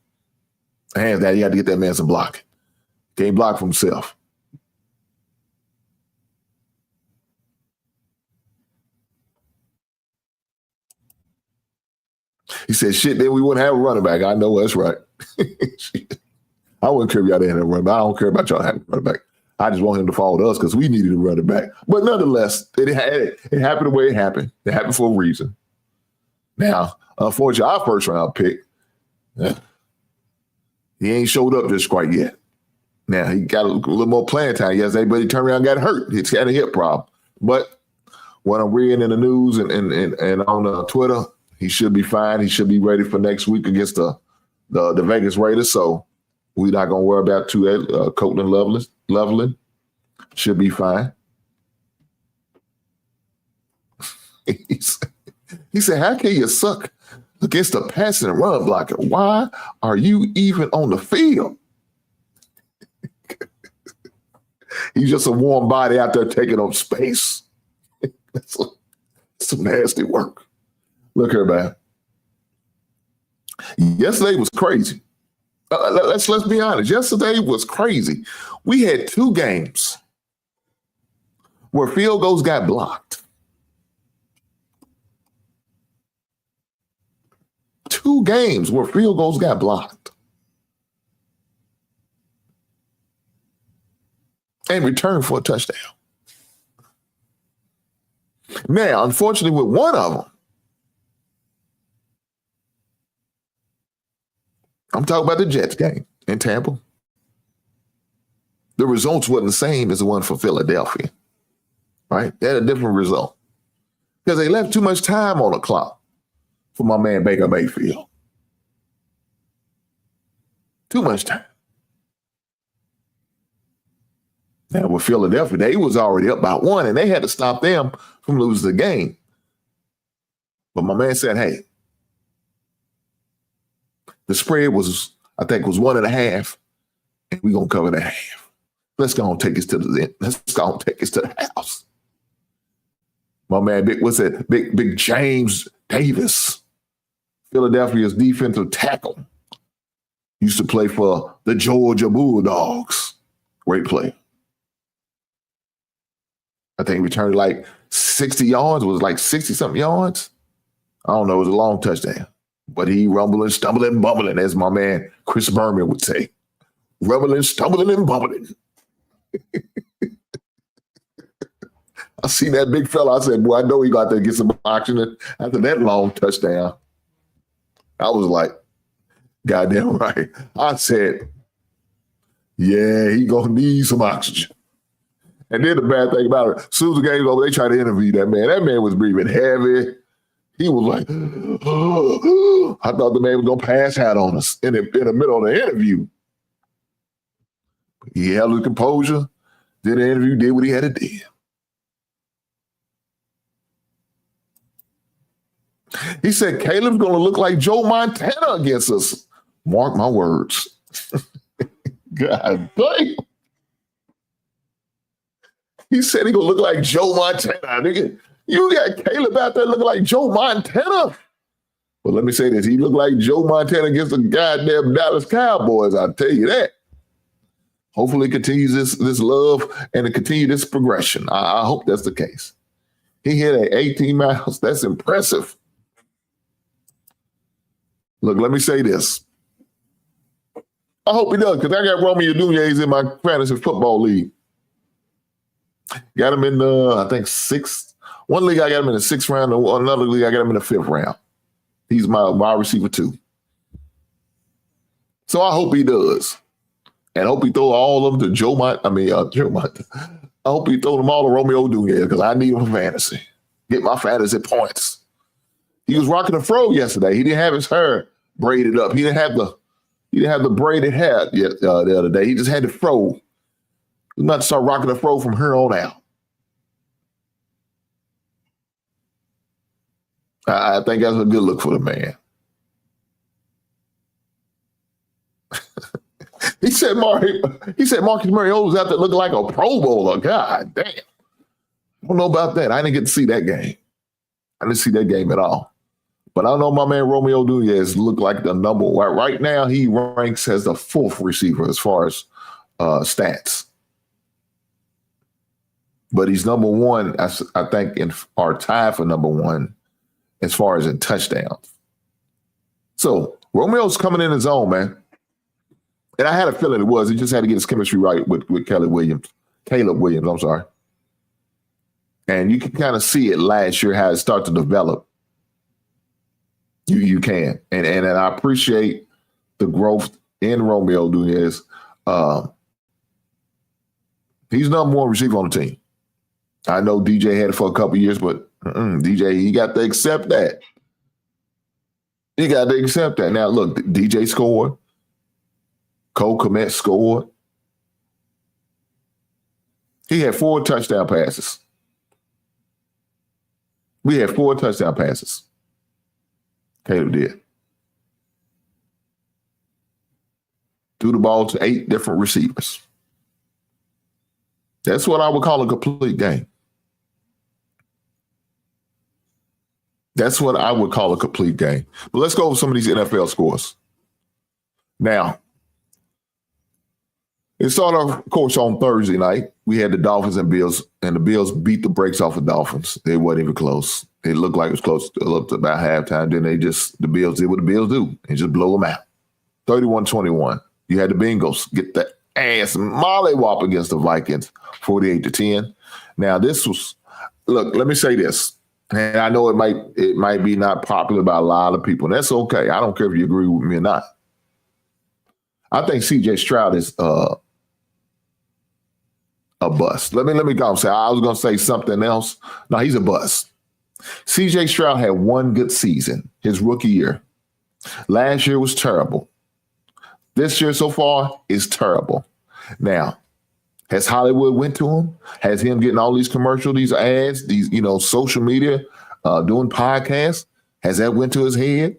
Hands down, you have to get that man some blocking. Can't block for himself. He said, shit, then we wouldn't have a running back. I know that's right. I wouldn't care if y'all didn't have a running back. I don't care about y'all having a running back. I just want him to follow us because we needed a running back. But nonetheless, it happened the way it happened. It happened for a reason. Now, unfortunately, our first round pick, he ain't showed up just quite yet. Now, he got a little more playing time yesterday, but he turned around and got hurt. He's got a hip problem. But what I'm reading in the news and on Twitter, he should be fine. He should be ready for next week against the Vegas Raiders. So we're not going to worry about Copeland Loveland. Should be fine. He said, how can you suck against a passing and run blocker? Why are you even on the field? He's just a warm body out there taking up space. That's some nasty work. Look here, man. Yesterday was crazy. Let's be honest. Yesterday was crazy. We had 2 games where field goals got blocked. 2 games where field goals got blocked. And returned for a touchdown. Now, unfortunately, with one of them, I'm talking about the Jets game in Tampa. The results wasn't the same as the one for Philadelphia, right? They had a different result because they left too much time on the clock for my man Baker Mayfield. Too much time. Now with Philadelphia, they was already up by 1, and they had to stop them from losing the game. But my man said, hey, the spread was 1.5, and we're going to cover the half. Let's go and take us to the house. My man, Big James Davis, Philadelphia's defensive tackle, used to play for the Georgia Bulldogs. Great player. I think he returned like 60 yards. It was like 60-something yards. I don't know. It was a long touchdown. But he rumbling, stumbling, bumbling, as my man Chris Berman would say. Rumbling, stumbling, and bumbling. I seen that big fella. I said, boy, I know he got to get some oxygen after that long touchdown. I was like, goddamn right. I said, yeah, he going to need some oxygen. And then the bad thing about it, as soon as the game's over, they tried to interview that man. That man was breathing heavy. He was like, oh. I thought the man was going to pass out on us in the middle of the interview. He held his composure, did the interview, did what he had to do. He said, Caleb's going to look like Joe Montana against us. Mark my words. God damn. He said he going to look like Joe Montana. Nigga, you got Caleb out there looking like Joe Montana. Well, let me say this. He looked like Joe Montana against the goddamn Dallas Cowboys. I'll tell you that. Hopefully it continues this love and to continue this progression. I hope that's the case. He hit at 18 miles. That's impressive. Look, let me say this. I hope he does, because I got Romeo Nunez in my fantasy football league. Got him in the, I think, sixth. One league I got him in the sixth round. Another league I got him in the fifth round. He's my wide receiver 2. So I hope he does. And I hope he throw all of them to Joe Mont. I hope he throw them all to Romeo Nunez, because I need him for fantasy. Get my fantasy points. He was rocking a fro yesterday. He didn't have his hair braided up. He didn't have the braided hair yet, the other day. He just had the fro. He's about to start rocking the fro from here on out. I think that's a good look for the man. He said Marcus Mariota's out there looking like a Pro Bowler. God damn. I don't know about that. I didn't get to see that game. I didn't see that game at all. But I know my man Romeo Nunez looked like the number one. Right now, he ranks as the 4th receiver as far as stats. But he's number 1, I think, or tied for number 1 as far as in touchdowns. So Romeo's coming in his own, man. And I had a feeling it was. He just had to get his chemistry right with Caleb Williams, I'm sorry. And you can kind of see it last year, how it started to develop. You can. And I appreciate the growth in Romeo Nunez. He's number 1 receiver on the team. I know DJ had it for a couple years, but DJ, he got to accept that. He got to accept that. Now, look, DJ scored. Cole Kmet scored. He had 4 touchdown passes. We had 4 touchdown passes. Caleb did. Threw the ball to 8 different receivers. That's what I would call a complete game. That's what I would call a complete game. But let's go over some of these NFL scores. Now, it started off, of course, on Thursday night. We had the Dolphins and Bills, and the Bills beat the brakes off the Dolphins. It wasn't even close. It looked like it was close up to about halftime. Then the Bills did what the Bills do and just blow them out. 31-21. You had the Bengals get the ass mollywop against the Vikings, 48-10. Now, this was, look, let me say this. And I know it might be not popular by a lot of people, and that's okay. I don't care if you agree with me or not. I think C.J. Stroud is a bust. Let me go and say, I was going to say something else. No, he's a bust. C.J. Stroud had 1 good season, his rookie year. Last year was terrible. This year so far is terrible. Now, has Hollywood went to him? Has him getting all these commercials, these ads, these, social media, doing podcasts? Has that went to his head?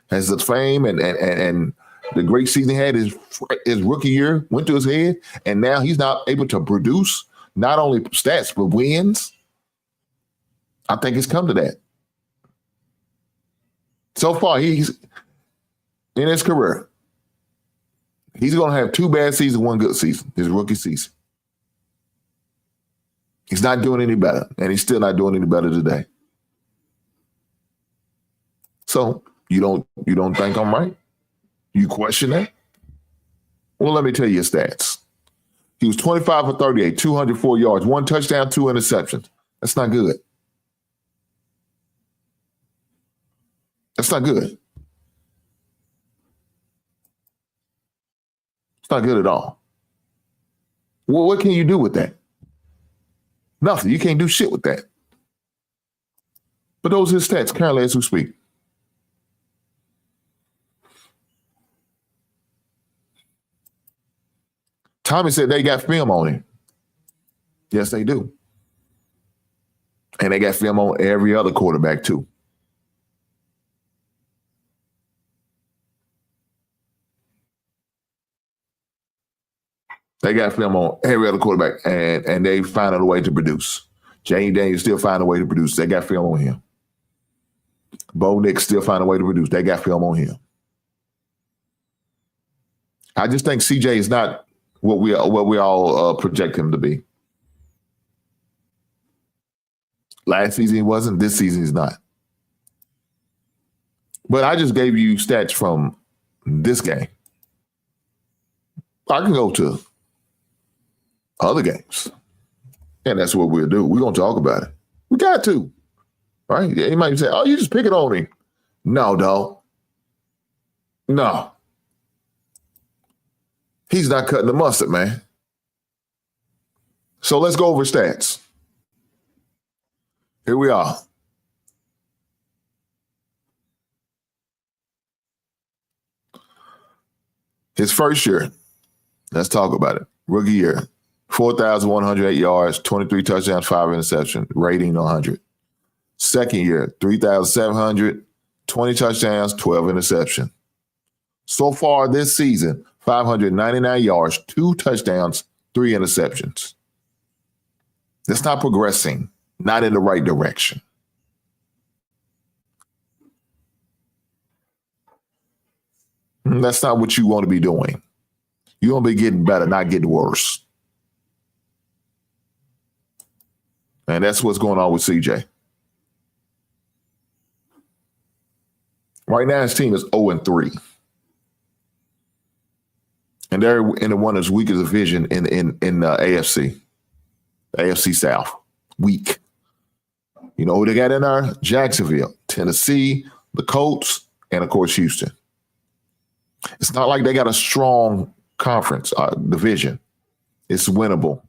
Has the fame and the great season he had his rookie year went to his head? And now he's not able to produce not only stats, but wins? I think it's come to that. So far, he's in his career, he's going to have 2 bad seasons, 1 good season, his rookie season. He's not doing any better, and he's still not doing any better today. So you don't think I'm right? You question that? Well, let me tell you his stats. He was 25 for 38, 204 yards, 1 touchdown, 2 interceptions. That's not good. That's not good. It's not good at all. Well, what can you do with that? Nothing. You can't do shit with that. But those are his stats currently as we speak. Tommy said they got film on him. Yes, they do. And they got film on every other quarterback too. They got film on every other quarterback, and they find a way to produce. Jane Daniels still find a way to produce. They got film on him. Bo Nix still find a way to produce. They got film on him. I just think CJ is not what we all project him to be. Last season he wasn't. This season he's not. But I just gave you stats from this game. I can go to other games. And that's what we'll do. We're going to talk about it. We got to. Right? You might say, oh, you just pick it on him. No, dog. No. He's not cutting the mustard, man. So let's go over stats. Here we are. His first year, let's talk about it. Rookie year, 4,108 yards, 23 touchdowns, 5 interceptions, rating 100. Second year, 3,700, 20 touchdowns, 12 interceptions. So far this season, 599 yards, 2 touchdowns, 3 interceptions. That's not progressing, not in the right direction. That's not what you want to be doing. You want to be getting better, not getting worse. And that's what's going on with CJ. Right now, his team is 0-3. And they're in one of the weakest division in the AFC. The AFC South. Weak. You know who they got in there? Jacksonville, Tennessee, the Colts, and of course, Houston. It's not like they got a strong conference division. It's winnable.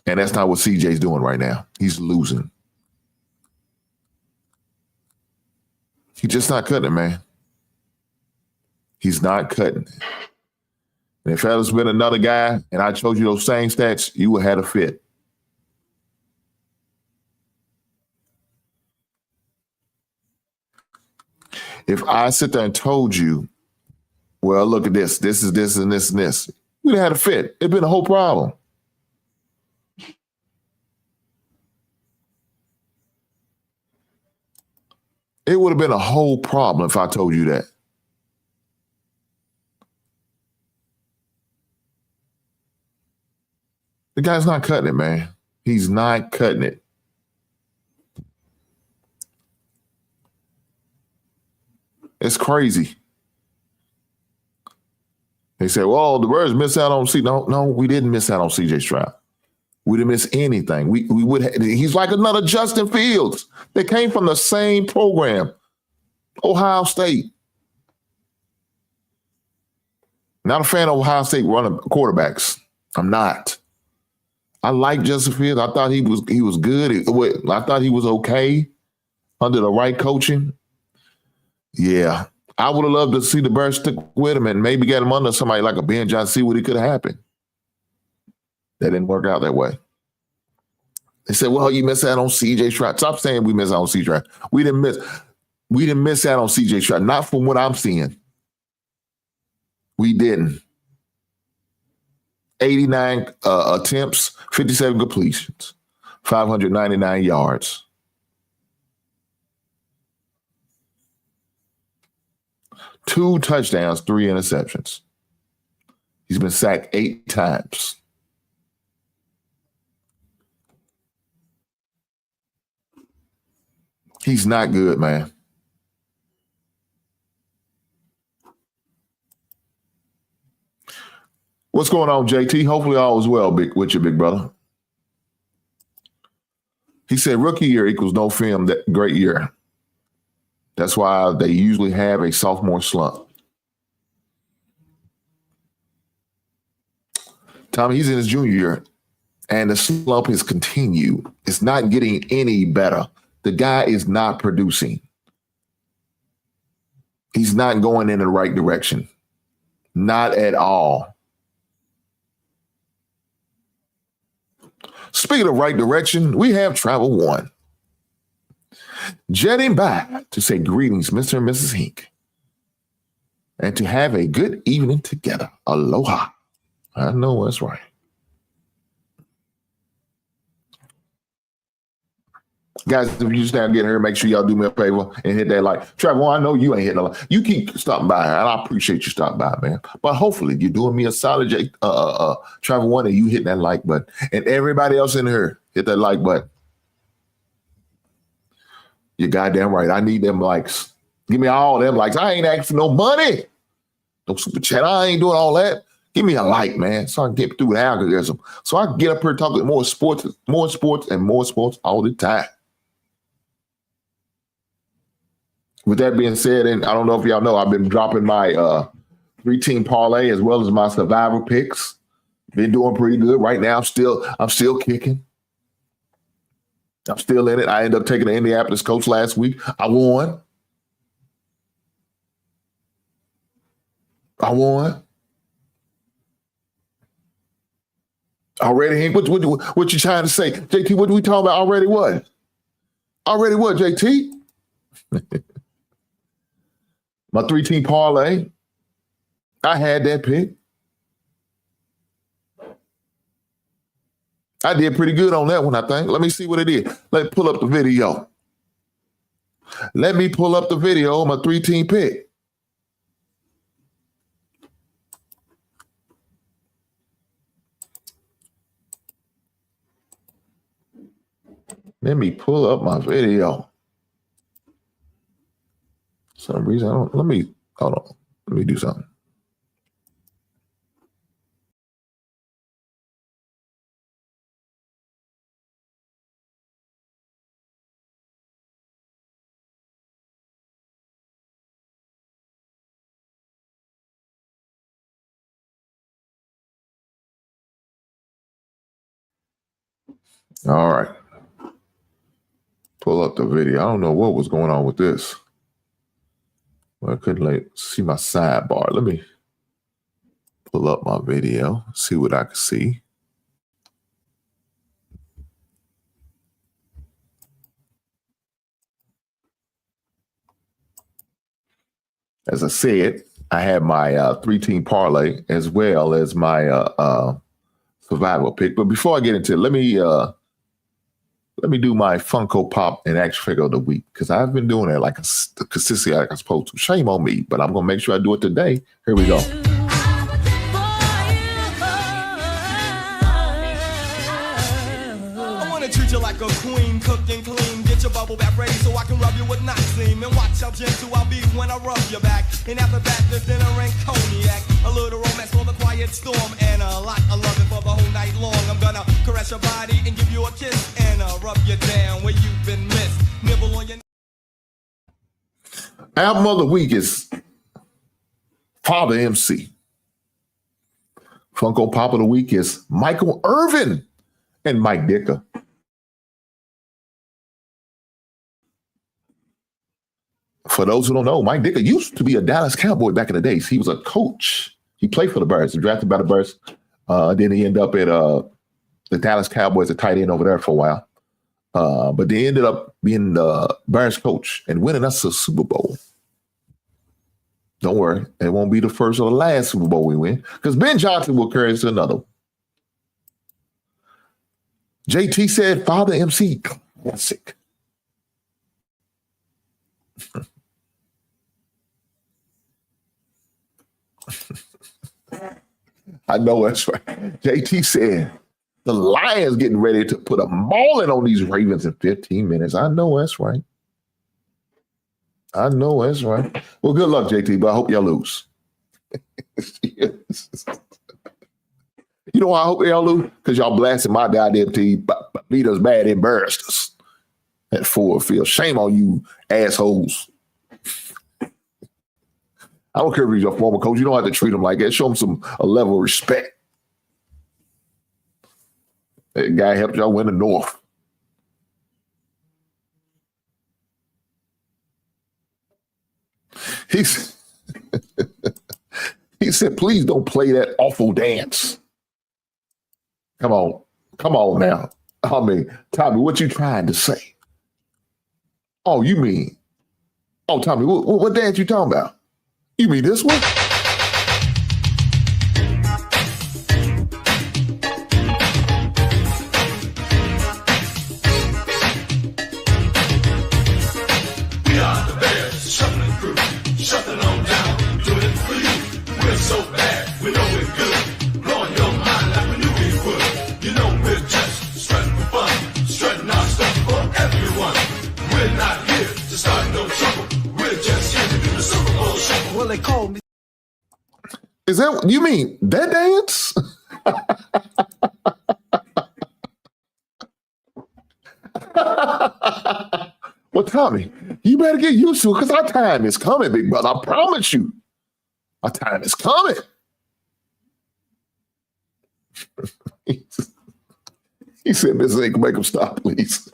And that's not what CJ's doing right now. He's losing. He's just not cutting it, man. He's not cutting it. And if that was been another guy and I showed you those same stats, you would have had a fit. If I sit there and told you, well, look at this, this is this and this and this, you'd have had a fit. It'd been a whole problem. It would have been a whole problem if I told you that. The guy's not cutting it, man. He's not cutting it. It's crazy. They say, well, the Birds missed out on CJ. No, we didn't miss out on CJ Stroud. We didn't miss anything. We would. He's like another Justin Fields. They came from the same program, Ohio State. Not a fan of Ohio State running quarterbacks. I'm not. I like Justin Fields. I thought he was good. I thought he was okay under the right coaching. Yeah, I would have loved to see the Bears stick with him and maybe get him under somebody like a Ben Johnson, see what could have happened. That didn't work out that way. They said, well, you missed out on CJ Stroud. Stop saying we missed out on CJ Stroud. We didn't miss out on CJ Stroud. Not from what I'm seeing. We didn't. 89 attempts, 57 completions, 599 yards. Two touchdowns, 3 interceptions. He's been sacked 8 times. He's not good, man. What's going on, JT? Hopefully all is well with you, big brother. He said rookie year equals no film, that great year. That's why they usually have a sophomore slump. Tommy, he's in his junior year, and the slump has continued. It's not getting any better. The guy is not producing. He's not going in the right direction. Not at all. Speaking of right direction, we have Travel One. Jetting back to say greetings, Mr. and Mrs. Hink, and to have a good evening together. Aloha. I know that's right. Guys, if you just now getting here, make sure y'all do me a favor and hit that like. Travel, I know you ain't hitting a like. You keep stopping by, and I appreciate you stopping by, man. But hopefully you're doing me a solid, Travel One, and you hit that like button. And everybody else in here, hit that like button. You're goddamn right. I need them likes. Give me all them likes. I ain't asking for no money. No super chat. I ain't doing all that. Give me a like, man, so I can get through the algorithm. So I can get up here talking more sports, and more sports all the time. With that being said, and I don't know if y'all know, I've been dropping my 3-team parlay as well as my survivor picks. Been doing pretty good right now. I'm still kicking. I'm still in it. I ended up taking the Indianapolis Colts last week. I won. Already, Hank, what you trying to say? JT, what are we talking about already what? Already what, JT? My 3-team parlay, I had that pick. I did pretty good on that one, I think. Let me see what it is. Let me pull up the video. Let me pull up the video on my 3-team pick. Let me pull up my video. For some reason, hold on. Let me do something. All right. Pull up the video. I don't know what was going on with this. Well, I couldn't see my sidebar. Let me pull up my video, see what I can see. As I said, I had my 3-team parlay as well as my survival pick. But before I get into it, let me do my Funko Pop and action figure of the week, because I've been doing it like consistently like I'm supposed to. Shame on me, but I'm going to make sure I do it today. Here we go. I want to treat you like a queen, cooked and clean. Get your bubble bath ready so I can rub you with Noxine. And watch how gentle I'll be when I rub your back. And after that, there's dinner and cognac. A little romance for the quiet storm. And a lot of loving for the whole night long. I'm gonna caress your body and give you a kiss. And rub you down where you've been missed. Nibble on your... Album of the week is Father MC. Funko Pop of the week is Michael Irvin and Mike Ditka. For those who don't know, Mike Ditka used to be a Dallas Cowboy back in the days. He was a coach. He played for the Bears. He drafted by the Bears. Then he ended up at the Dallas Cowboys, a tight end over there for a while. But they ended up being the Bears coach and winning us a Super Bowl. Don't worry, it won't be the first or the last Super Bowl we win, because Ben Johnson will carry us to another. JT said, Father MC classic. I know that's right. JT said, the Lions getting ready to put a mauling on these Ravens in 15 minutes. I know that's right. Well, good luck, JT, but I hope y'all lose. Yes. You know why I hope y'all lose? Because y'all blasting my goddamn team, beat us bad, embarrassed us at Ford Field. Shame on you, assholes. I don't care if he's your former coach. You don't have to treat him like that. Show him a level of respect. That guy helped y'all win the North. He said, please don't play that awful dance. Come on now. I mean, Tommy, what you trying to say? Oh, Tommy, what dance you talking about? You mean this one? Is that you mean that dance? Well, Tommy, you better get used to it because our time is coming, big brother. I promise you. Our time is coming. He said, Mrs. Ain't gonna make him stop, please.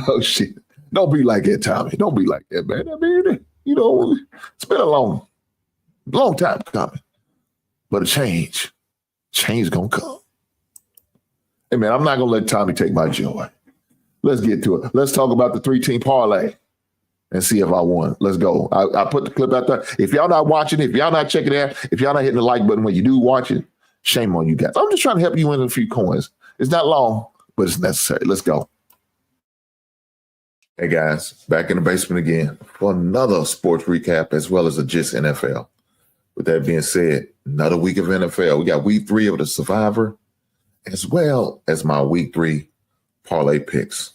Oh, shit. Don't be like that, Tommy. Don't be like that, man. I mean, you know, it's been a long time coming. But a change gonna come. Hey, man, I'm not gonna let Tommy take my joy. Let's get to it. Let's talk about the 3-team parlay and see if I won. Let's go. I put the clip out there. If y'all not watching it, if y'all not checking it out, if y'all not hitting the like button when you do watch it, shame on you guys. I'm just trying to help you win a few coins. It's not long, but it's necessary. Let's go. Hey guys, back in the basement again for another sports recap as well as a GIST NFL. With that being said, another week of NFL. We got week 3 of the Survivor as well as my week 3 parlay picks.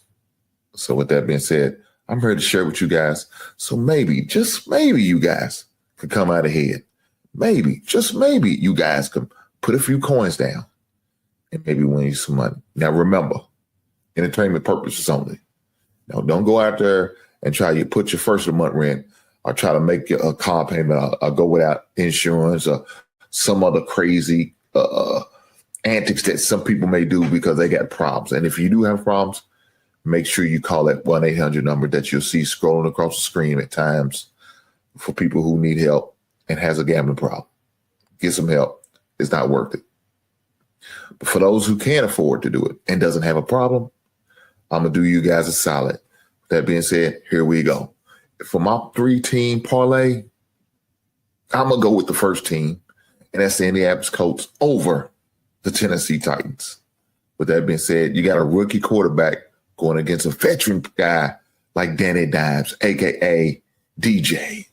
So with that being said, I'm ready to share with you guys. So maybe, just maybe you guys could come out ahead. Maybe, just maybe you guys could put a few coins down and maybe win you some money. Now remember, entertainment purposes only. Now, don't go out there and try to put your first of the month rent or try to make a car payment or go without insurance or some other crazy antics that some people may do because they got problems. And if you do have problems, make sure you call that 1-800 number that you'll see scrolling across the screen at times for people who need help and has a gambling problem. Get some help. It's not worth it. But for those who can't afford to do it and doesn't have a problem, I'm going to do you guys a solid. That being said, here we go. For my 3-team parlay, I'm going to go with the first team, and that's the Indianapolis Colts over the Tennessee Titans. With that being said, you got a rookie quarterback going against a veteran guy like Danny Dimes, a.k.a. DJ.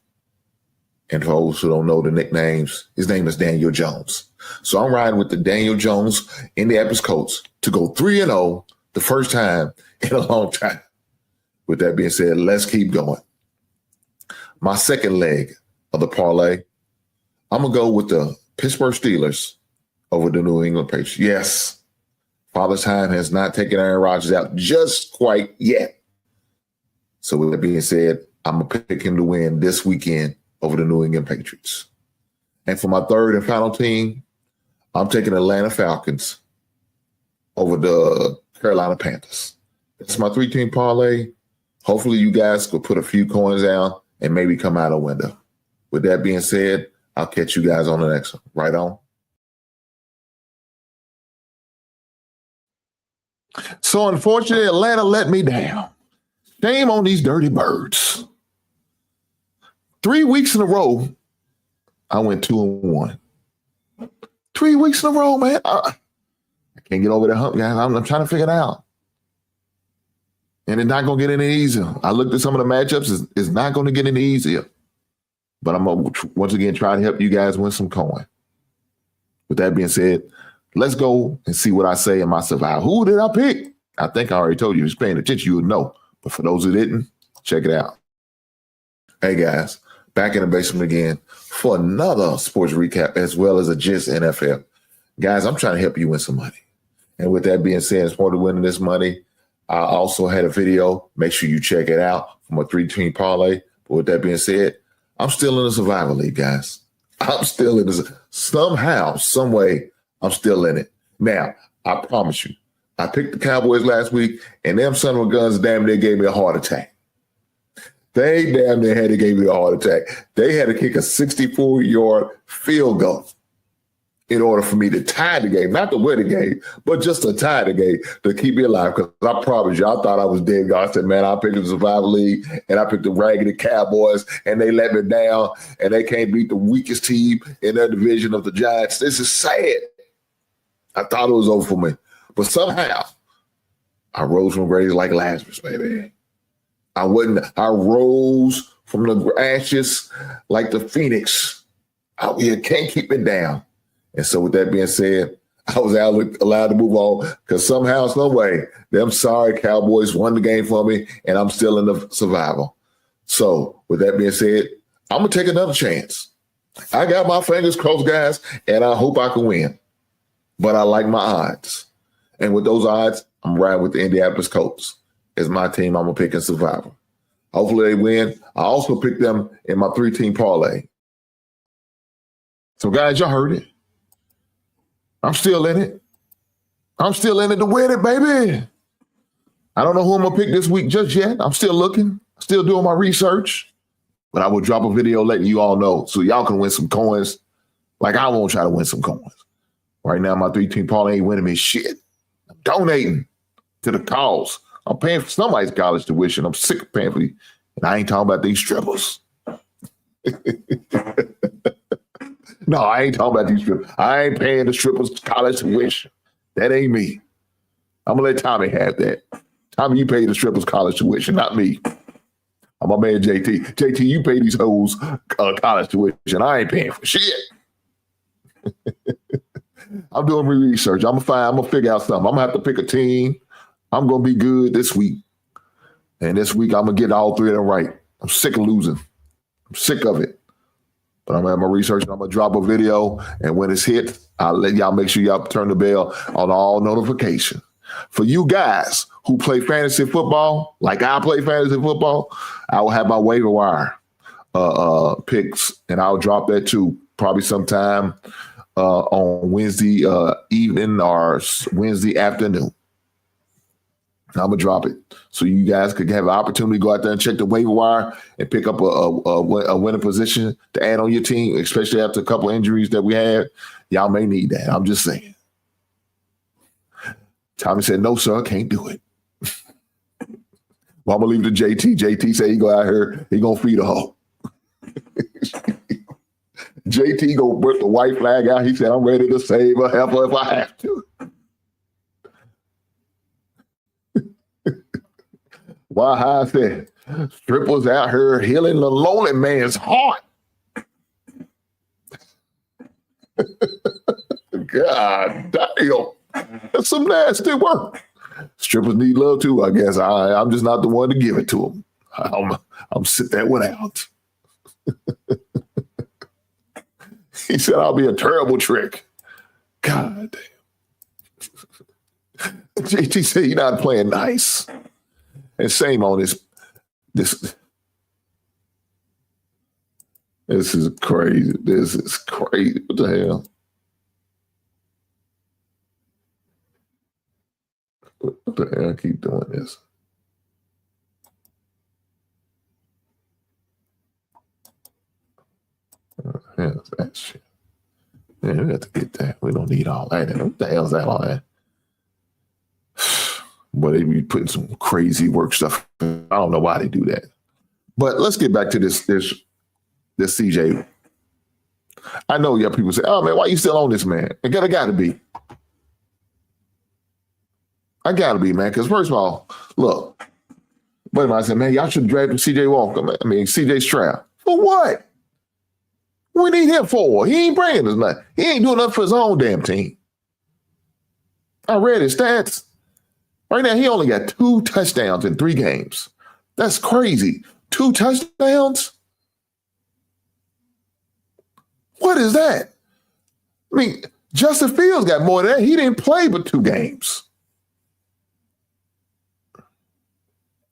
And for those who don't know the nicknames, his name is Daniel Jones. So I'm riding with the Daniel Jones Indianapolis Colts to go 3-0 the first time in a long time. With that being said, let's keep going. My second leg of the parlay, I'm going to go with the Pittsburgh Steelers over the New England Patriots. Yes, Father Time has not taken Aaron Rodgers out just quite yet. So with that being said, I'm going to pick him to win this weekend over the New England Patriots. And for my third and final team, I'm taking Atlanta Falcons over the Carolina Panthers. That's my 3-team parlay. Hopefully you guys could put a few coins down and maybe come out a window. With that being said, I'll catch you guys on the next one. Right on. So unfortunately, Atlanta let me down. Shame on these dirty birds. 3 weeks in a row, I went 2-1. 3 weeks in a row, man. I can't get over the hump, guys. I'm trying to figure it out. And it's not going to get any easier. I looked at some of the matchups. It's not going to get any easier. But I'm going to, once again, try to help you guys win some coin. With that being said, let's go and see what I say in my survival. Who did I pick? I think I already told you. If you're paying attention, you would know. But for those who didn't, check it out. Hey, guys. Back in the basement again for another sports recap as well as a GIST NFL. Guys, I'm trying to help you win some money. And with that being said, as part of winning this money, I also had a video. Make sure you check it out from a 3-team parlay. But with that being said, I'm still in the survival league, guys. I'm still in this. Somehow, some way, I'm still in it. Now, I promise you, I picked the Cowboys last week, and them son of a guns damn near gave me a heart attack. They damn near had to give me a heart attack. They had to kick a 64-yard field goal in order for me to tie the game, not to win the game, but just to tie the game to keep me alive. Because I promise you, I thought I was dead. God said, man, I picked the Survival League and I picked the raggedy Cowboys and they let me down and they can't beat the weakest team in their division of the Giants. This is sad. I thought it was over for me. But somehow, I rose from graves like Lazarus, baby. I rose from the ashes like the phoenix. You can't keep it down. And so with that being said, I was allowed to move on because somehow, some way, them sorry Cowboys won the game for me, and I'm still in the survival. So with that being said, I'm going to take another chance. I got my fingers crossed, guys, and I hope I can win. But I like my odds. And with those odds, I'm riding with the Indianapolis Colts as my team. I'm going to pick in survival. Hopefully they win. I also picked them in my 3-team parlay. So, guys, y'all heard it. I'm still in it. I'm still in it to win it, baby. I don't know who I'm going to pick this week just yet. I'm still looking, still doing my research. But I will drop a video letting you all know so y'all can win some coins like I won't try to win some coins. Right now, my 3-team parlay ain't winning me shit. I'm donating to the cause. I'm paying for somebody's college tuition. I'm sick of paying for these. And I ain't talking about these strippers. No, I ain't talking about these strippers. I ain't paying the strippers college tuition. That ain't me. I'm going to let Tommy have that. Tommy, you pay the strippers college tuition, not me. I'm my man, JT. JT, you pay these hoes college tuition. I ain't paying for shit. I'm doing research. I'm going to figure out something. I'm going to have to pick a team. I'm going to be good this week. And this week, I'm going to get all 3 of them right. I'm sick of losing. I'm sick of it. But I'm going to have my research, and I'm going to drop a video. And when it's hit, I'll let y'all make sure y'all turn the bell on all notifications. For you guys who play fantasy football, like I play fantasy football, I will have my waiver wire picks, and I'll drop that too, probably sometime on Wednesday evening or Wednesday afternoon. I'm going to drop it so you guys could have an opportunity to go out there and check the waiver wire and pick up a winning position to add on your team, especially after a couple of injuries that we had. Y'all may need that. I'm just saying. Tommy said, no, sir, I can't do it. Well, I'm going to leave it to JT. JT said he go out here, he going to feed a hoe. JT go put the white flag out. He said, I'm ready to save a heifer if I have to. Why I said, strippers out here healing the lonely man's heart. God damn. That's some nasty work. Strippers need love too, I guess. I'm just not the one to give it to them. I'm sit that one out. He said, I'll be a terrible trick. God damn. JT said, you're not playing nice. And same on this. This is crazy. This is crazy. What the hell? What the hell? I keep doing this. Hell's that shit? Yeah, we got to get that. We don't need all that. What the hell's that? All that? But they be putting some crazy work stuff. I don't know why they do that. But let's get back to this CJ. I know y'all people say, oh man, why you still on this man? I gotta be. I gotta be, man. Because first of all, look, wait a minute, I said, man, y'all should draft CJ Walker. CJ Stroud. For what? What we need him for? He ain't bringing us nothing. He ain't doing nothing for his own damn team. I read his stats. Right now, he only got 2 touchdowns in 3 games. That's crazy. 2 touchdowns? What is that? I mean, Justin Fields got more than that. He didn't play but 2 games.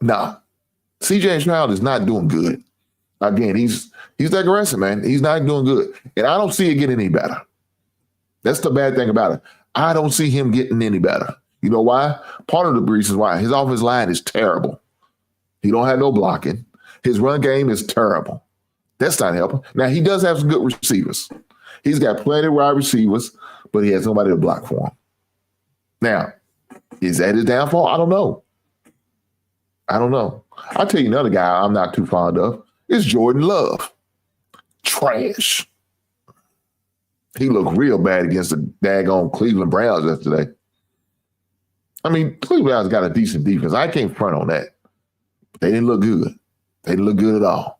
Nah. CJ Stroud is not doing good. Again, he's aggressive, man. He's not doing good. And I don't see it getting any better. That's the bad thing about it. I don't see him getting any better. You know why? Part of the reason why his offensive line is terrible. He don't have no blocking. His run game is terrible. That's not helping. Now, he does have some good receivers. He's got plenty of wide receivers, but he has nobody to block for him. Now, is that his downfall? I don't know. I'll tell you another guy I'm not too fond of. It's Jordan Love. Trash. He looked real bad against the daggone Cleveland Browns yesterday. I mean, Cleveland Browns got a decent defense. I can't front on that. But they didn't look good. They didn't look good at all.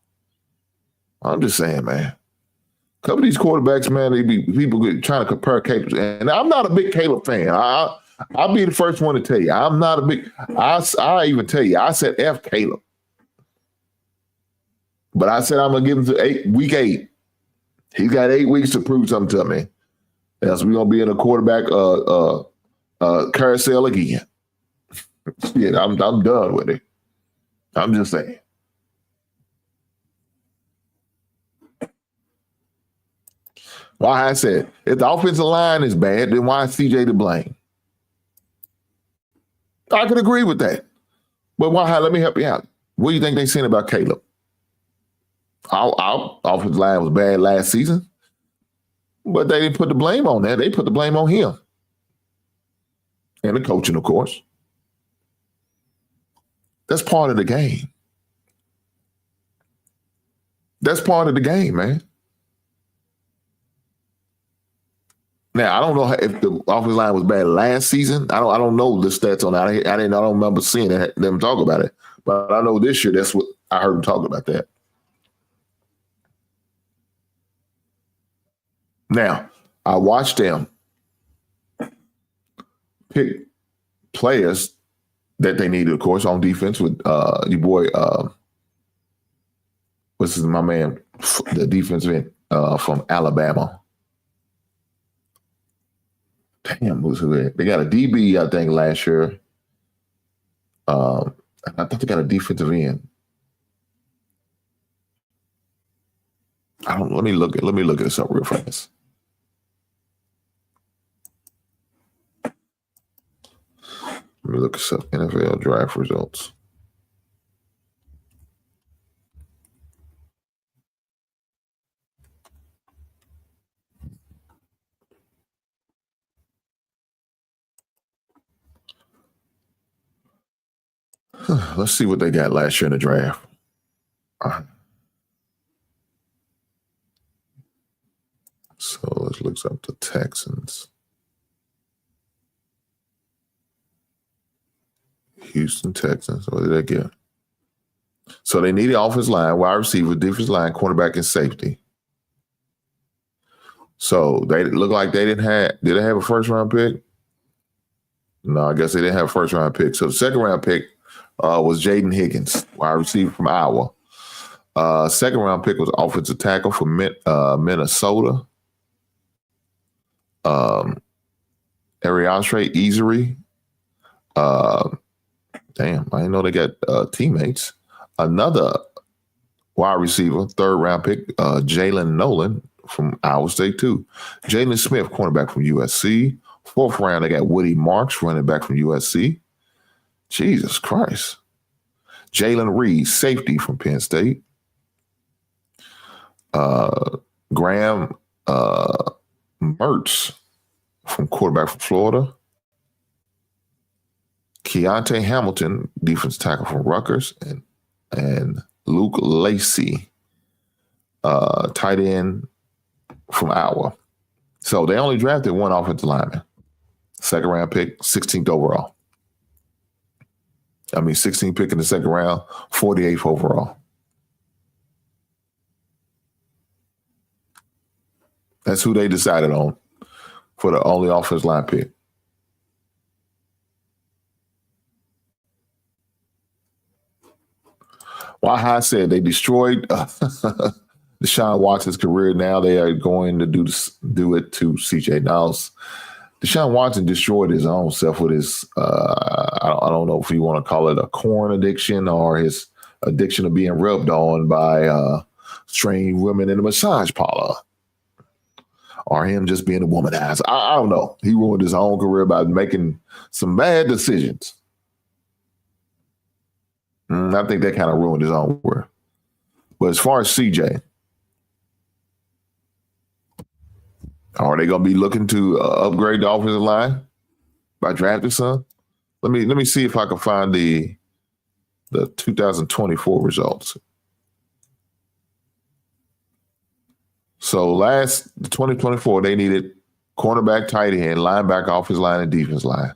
I'm just saying, man. A couple of these quarterbacks, man, people trying to compare Caleb. And I'm not a big Caleb fan. I'll be the first one to tell you. I'm not a big – I even tell you, I said F Caleb. But I said I'm gonna give him to week 8. He's got 8 weeks to prove something to me. Else we're gonna be in a quarterback carousel again. Yeah, I'm done with it. I'm just saying. Why I said if the offensive line is bad, then why is CJ to blame? I could agree with that. But why? Let me help you out. What do you think they saying about Caleb? Our offensive line was bad last season, but they didn't put the blame on that. They put the blame on him. And the coaching, of course. That's part of the game. That's part of the game, man. Now, I don't know if the offensive line was bad last season. I don't know the stats on that. I don't remember seeing them talk about it. But I know this year, that's what I heard them talk about that. Now, I watched them pick players that they needed, of course, on defense with your boy, what's his, my man, the defensive end from Alabama. Damn, who's who? They got a DB, I think, last year. I thought they got a defensive end. Let me look at this up real fast. Let me look this up. NFL draft results. Let's see what they got last year in the draft. So let's look up the Texans. Houston Texans. What did they get? So they needed offensive line, wide receiver, defensive line, cornerback, and safety. So they look like they did they have a first round pick? No, I guess they didn't have a first round pick. So the second round pick was Jaden Higgins, wide receiver from Iowa. Second round pick was offensive tackle from Minnesota. Ariastre Easery. Damn, I didn't know they got teammates. Another wide receiver, third round pick, Jalen Nolan from Iowa State too. Jalen Smith, cornerback from USC. Fourth round, they got Woody Marks, running back from USC. Jesus Christ. Jalen Reed, safety from Penn State. Graham Mertz, from quarterback from Florida. Keontae Hamilton, defense tackle from Rutgers, and Luke Lacey, tight end from Iowa. So they only drafted one offensive lineman. Second round pick, 16th overall. 16th pick in the second round, 48th overall. That's who they decided on for the only offensive line pick. Well, I said they destroyed Deshaun Watson's career. Now they are going to do it to CJ. Now, Deshaun Watson destroyed his own self with his, I don't know if you want to call it a corn addiction or his addiction of being rubbed on by strange women in a massage parlor, or him just being a womanizer. I don't know. He ruined his own career by making some bad decisions. I think that kind of ruined his own career. But as far as CJ, are they going to be looking to upgrade the offensive line by drafting some? Let me see if I can find the 2024 results. So 2024, they needed cornerback, tight end, linebacker, offensive line, and defense line.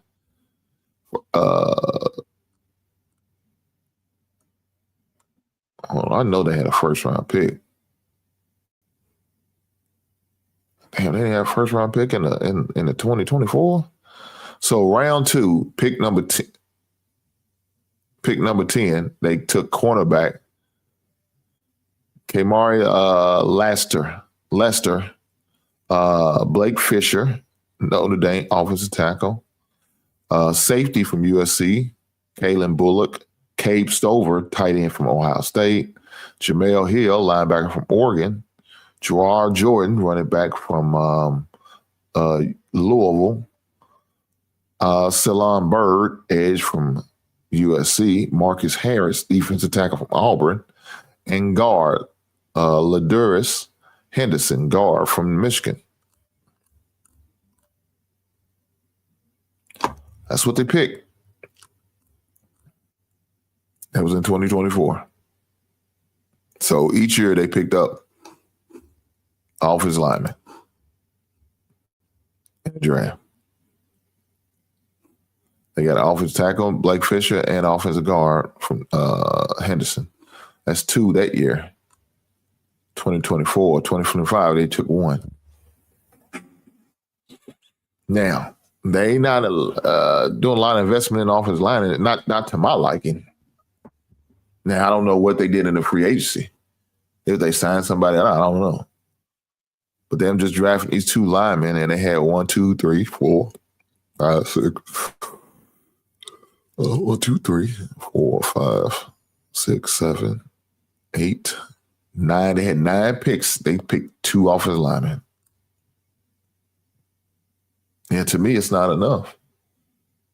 I know they had a first round pick. Damn, they didn't have a first round pick in the 2024. So round 2, pick number 10, they took cornerback Kamari Lester, Blake Fisher, Notre Dame offensive tackle, safety from USC, Kalen Bullock, Cabe Stover, tight end from Ohio State, Jamel Hill, linebacker from Oregon, Gerard Jordan, running back from Louisville, Ceylon Bird, edge from USC, Marcus Harris, defensive tackle from Auburn, and guard Ladarius Henderson, guard from Michigan. That's what they picked. That was in 2024. So each year they picked up offensive linemen in the draft. They got an offensive tackle, Blake Fisher, and offensive guard from Henderson. That's two that year. 2024, 2025, they took one. Now, they not doing a lot of investment in offensive line, and not to my liking. Now, I don't know what they did in the free agency. If they signed somebody, I don't know. But them just drafting these two linemen, and they had 1, 2, 3, 4, 5, 6. 1, 2, 3, 4, 5, 6, 7, 8, 9. They had 9 picks. They picked 2 offensive linemen. And to me, it's not enough.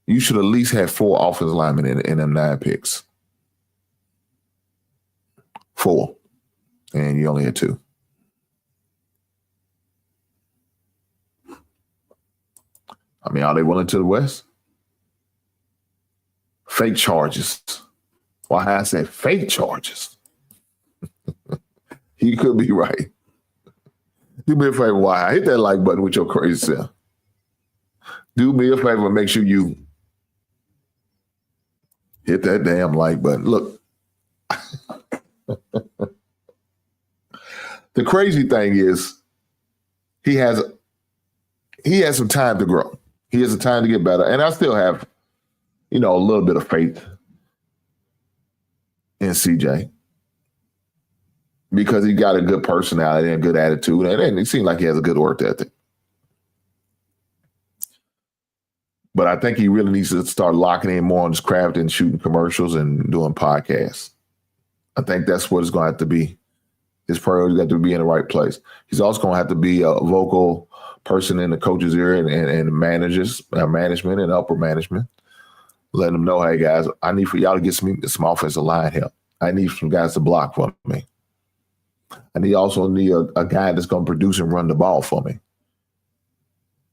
You should at least have 4 offensive linemen in them 9 picks. 4. And you only had 2. I mean, are they willing to the West? Fake charges. Why I said fake charges? You could be right. Do me a favor, why? Hit that like button with your crazy self. Do me a favor and make sure you hit that damn like button. Look. The crazy thing is he has some time to grow. He has some time to get better. And I still have, a little bit of faith in CJ because he got a good personality and good attitude, and it seems like he has a good work ethic. But I think he really needs to start locking in more on his craft and shooting commercials and doing podcasts. I think that's what it's going to have to be. His priorities got to be in the right place. He's also going to have to be a vocal person in the coach's ear and management and upper management. Letting them know, hey, guys, I need for y'all to get some offensive line help. I need some guys to block for me. And he also need a guy that's going to produce and run the ball for me.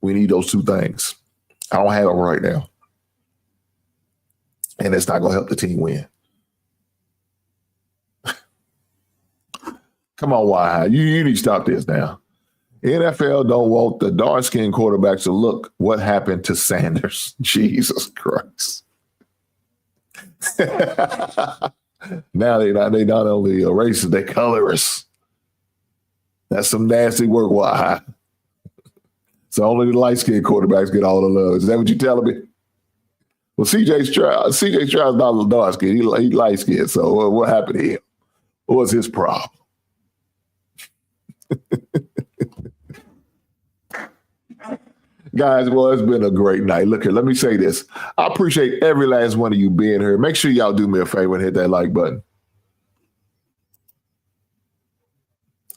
We need those 2 things. I don't have it right now. And it's not going to help the team win. Come on, why? You need to stop this now. NFL don't want the dark-skinned quarterbacks to look what happened to Sanders. Jesus Christ. Now they not only racist, they colorist. That's some nasty work, why? So only the light-skinned quarterbacks get all the love. Is that what you're telling me? Well, CJ Stroud's not a dark-skinned. He light-skinned. So what happened to him? What was his problem? Guys, well, it's been a great night. Look here, let me say this. I appreciate every last one of you being here. Make sure y'all do me a favor and hit that like button.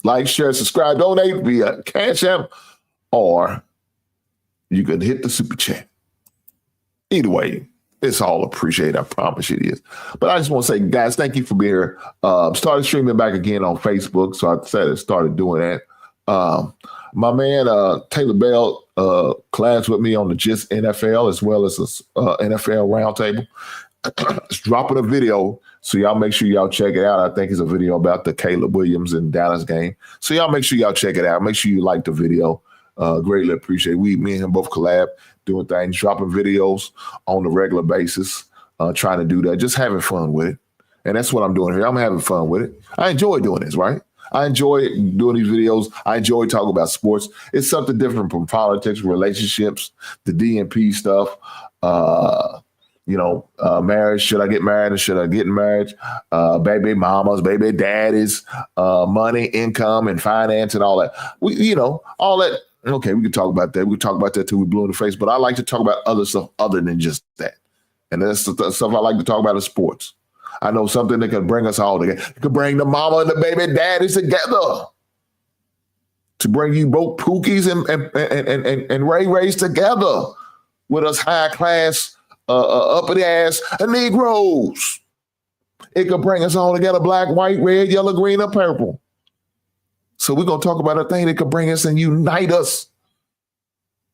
Like, share, subscribe, donate via Cash App, or you can hit the super chat. Either way, it's all appreciated. I promise it is. But I just want to say, guys, thank you for being here. Started streaming back again on Facebook, so I started doing that. My man, Taylor Bell, class with me on the Just NFL as well as the NFL Roundtable. It's dropping a video, so y'all make sure y'all check it out. I think it's a video about the Caleb Williams and Dallas game. So y'all make sure y'all check it out. Make sure you like the video. Greatly appreciate it. Me and him both collab, doing things, dropping videos on a regular basis, trying to do that, just having fun with it. And that's what I'm doing here. I'm having fun with it. I enjoy doing this, right? I enjoy doing these videos. I enjoy talking about sports. It's something different from politics, relationships, the DNP stuff, Marriage, should I get married or should I get married? Baby mamas, baby daddies, money, income, and finance and all that. All that. Okay, we can talk about that. We can talk about that till we blue in the face, but I like to talk about other stuff other than just that. And that's the stuff I like to talk about in sports. I know something that can bring us all together. It could bring the mama and the baby daddies together. To bring you both Pookies and Ray Rays together with us high class, uppity ass Negroes. It could bring us all together, black, white, red, yellow, green, or purple. So we're going to talk about a thing that could bring us and unite us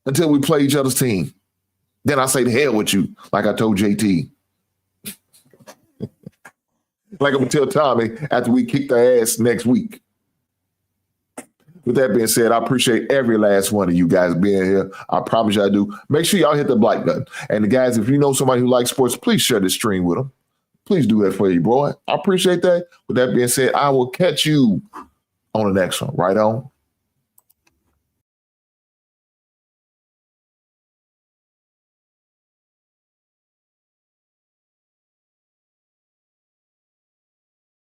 until we play each other's team. Then I say, to hell with you, like I told JT. Like I'm going to tell Tommy after we kick their ass next week. With that being said, I appreciate every last one of you guys being here. I promise you I do. Make sure y'all hit the like button. And guys, if you know somebody who likes sports, please share this stream with them. Please do that for you, bro. I appreciate that. With that being said, I will catch you on the next one. Right on.